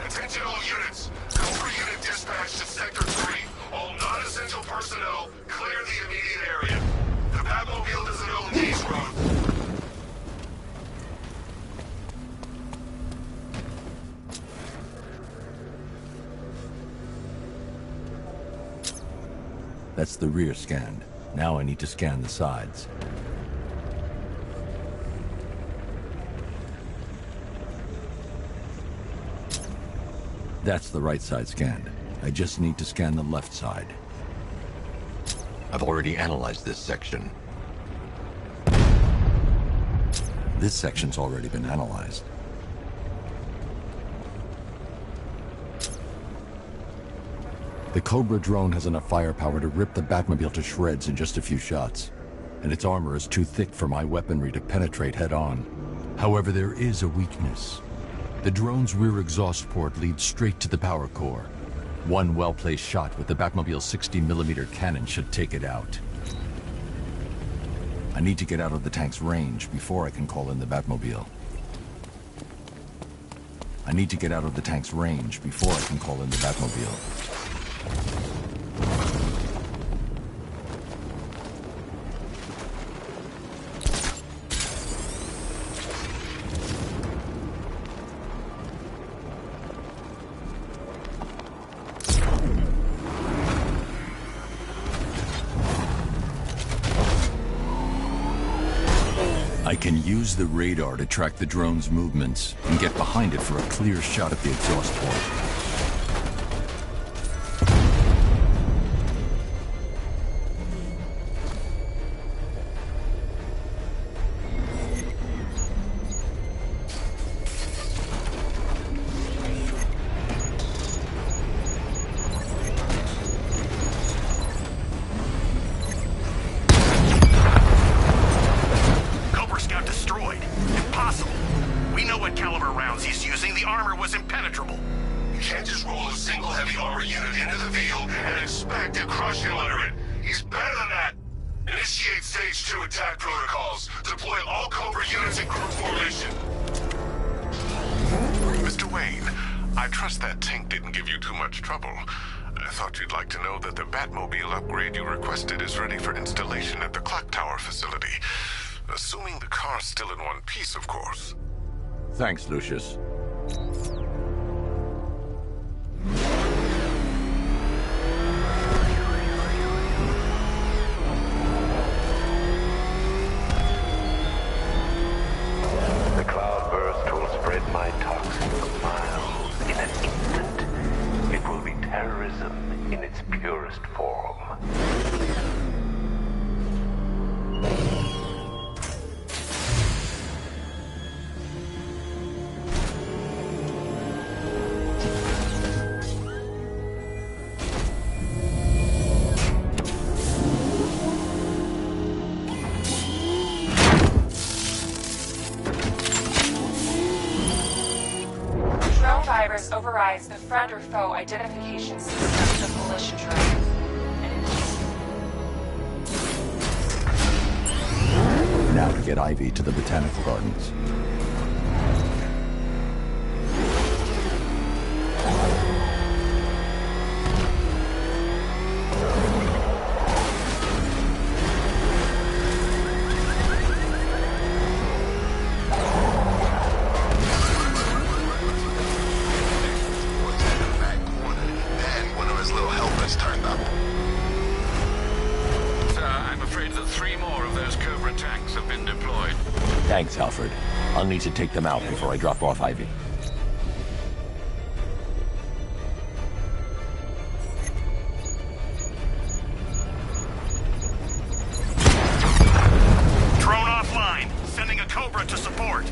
Attention all units. Cobra unit dispatch to Sector 3. All non-essential personnel, clear the immediate area. The Batmobile doesn't own these roads. That's the rear scanned. Now I need to scan the sides. That's the right side scanned. I just need to scan the left side. I've already analyzed this section. This section's already been analyzed. The Cobra drone has enough firepower to rip the Batmobile to shreds in just a few shots. And its armor is too thick for my weaponry to penetrate head-on. However, there is a weakness. The drone's rear exhaust port leads straight to the power core. One well-placed shot with the Batmobile's 60mm cannon should take it out. I need to get out of the tank's range before I can call in the Batmobile. I need to get out of the tank's range before I can call in the Batmobile. I can use the radar to track the drone's movements and get behind it for a clear shot at the exhaust port. Thanks, Lucius. virus overrides the friend or foe identification systems of militia drones. Now to get Ivy to the Botanical Gardens. Thanks, Alfred. I'll need to take them out before I drop off Ivy. Drone offline. Sending a Cobra to support.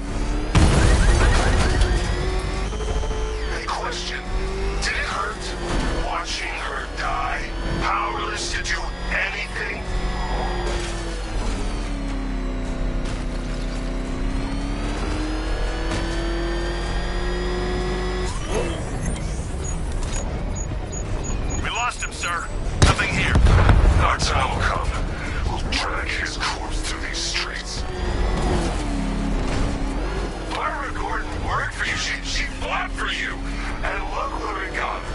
Hey, question. Did it hurt watching her die? Powerless to do anything? Sir, nothing here. Our time will come. We'll drag his corpse through these streets. Barbara Gordon worked for you. She fought for you. And look where it got her.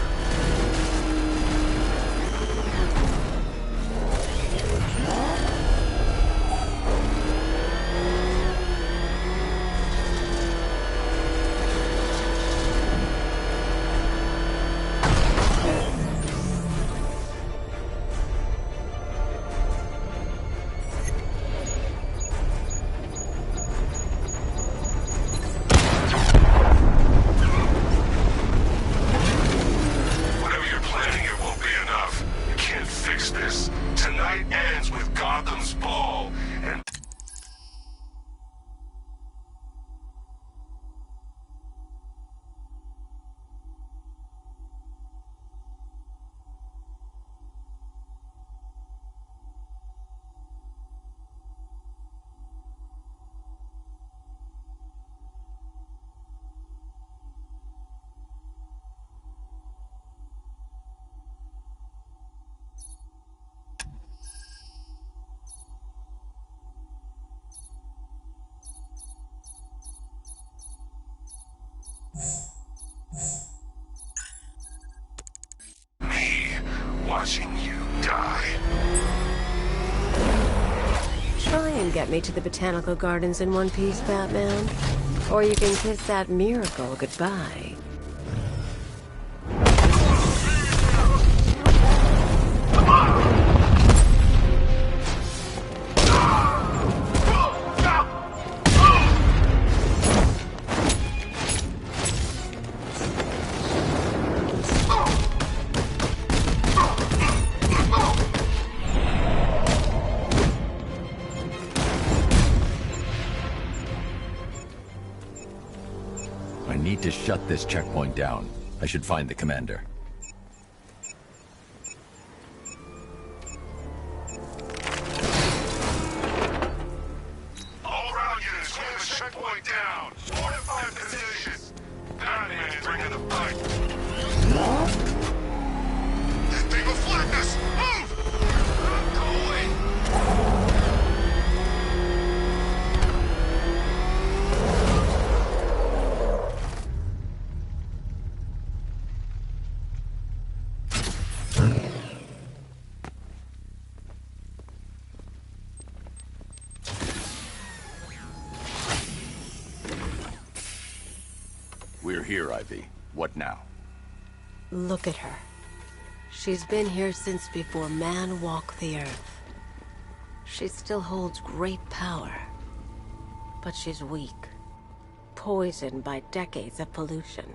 Watching you die. Try and get me to the Botanical Gardens in one piece, Batman. Or you can kiss that miracle goodbye. To shut this checkpoint down. I should find the commander. All around units, clear the checkpoint down. Fortify positions. Batman is bringing the fight. That thing will flank us. Move! Go away. We're here, Ivy. What now? Look at her. She's been here since before man walked the earth. She still holds great power. But she's weak. Poisoned by decades of pollution.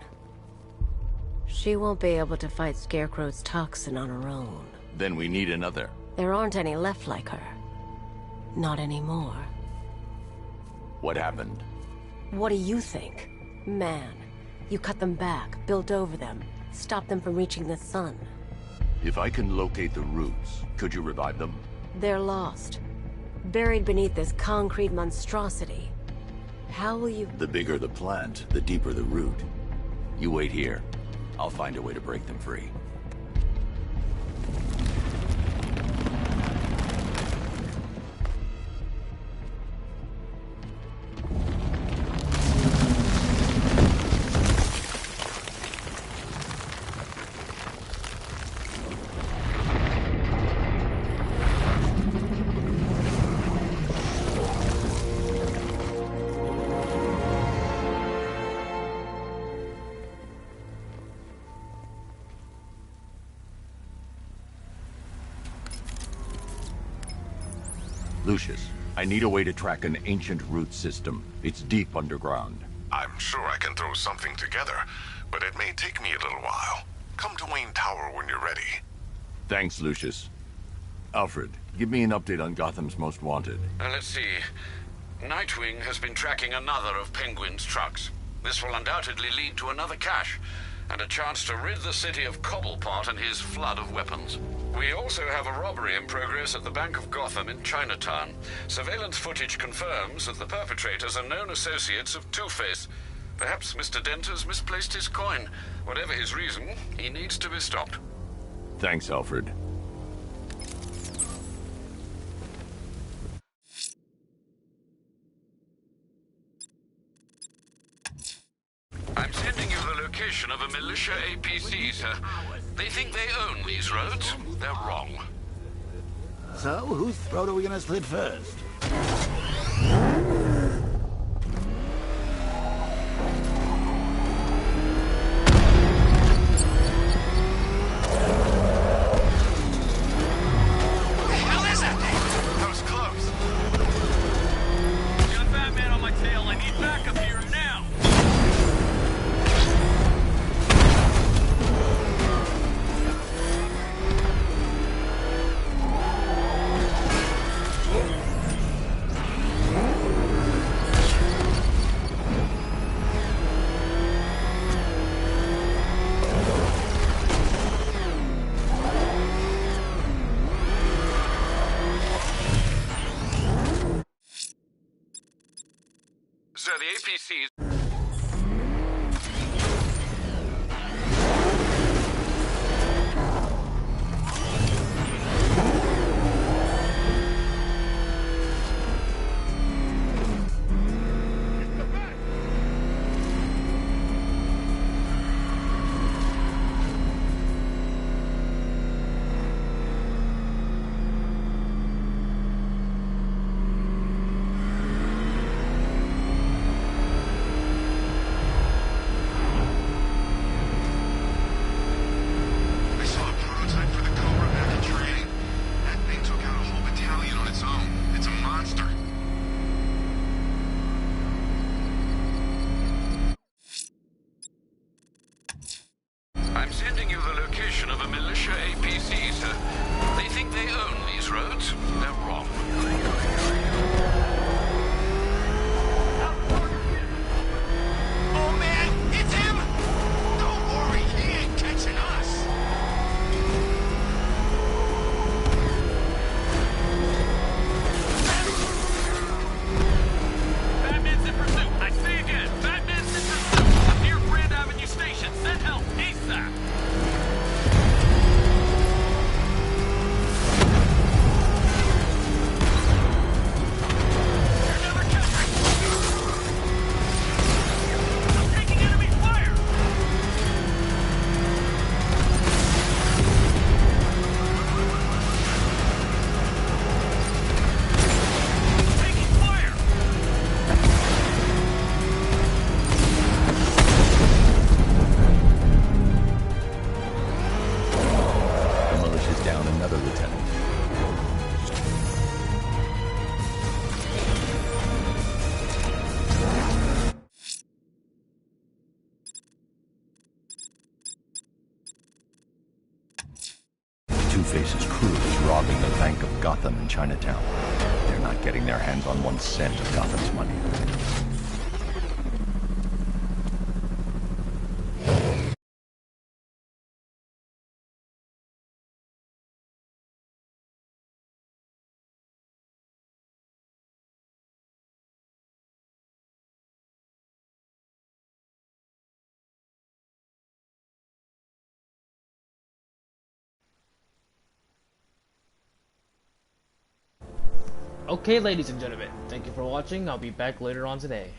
She won't be able to fight Scarecrow's toxin on her own. Then we need another. There aren't any left like her. Not anymore. What happened? What do you think? Man. You cut them back, built over them, stopped them from reaching the sun. If I can locate the roots, could you revive them? They're lost. Buried beneath this concrete monstrosity. How will you... The bigger the plant, the deeper the root. You wait here. I'll find a way to break them free. Lucius, I need a way to track an ancient root system. It's deep underground. I'm sure I can throw something together, but it may take me a little while. Come to Wayne Tower when you're ready. Thanks, Lucius. Alfred, give me an update on Gotham's Most Wanted. Let's see. Nightwing has been tracking another of Penguin's trucks. This will undoubtedly lead to another cache, and a chance to rid the city of Cobblepot and his flood of weapons. We also have a robbery in progress at the Bank of Gotham in Chinatown. Surveillance footage confirms that the perpetrators are known associates of Two-Face. Perhaps Mr. Dent has misplaced his coin. Whatever his reason, he needs to be stopped. Thanks, Alfred. I'm sending you the location of a militia APC, sir. They think they own these roads. They're wrong. So, whose throat are we gonna slit first? Sir, the APCs... I'm sending you the location of a militia APC, sir. They think they own these roads. They're wrong. Oh man, it's him! Don't worry, he ain't catching us! Batman's in pursuit. I say again, Batman's in pursuit. I'm near Grand Avenue Station. Send help ASAP. The militia's down another lieutenant. Two-Face's crew is robbing the Bank of Gotham in Chinatown. They're not getting their hands on 1 cent of Gotham's money. Okay, ladies and gentlemen, thank you for watching. I'll be back later on today.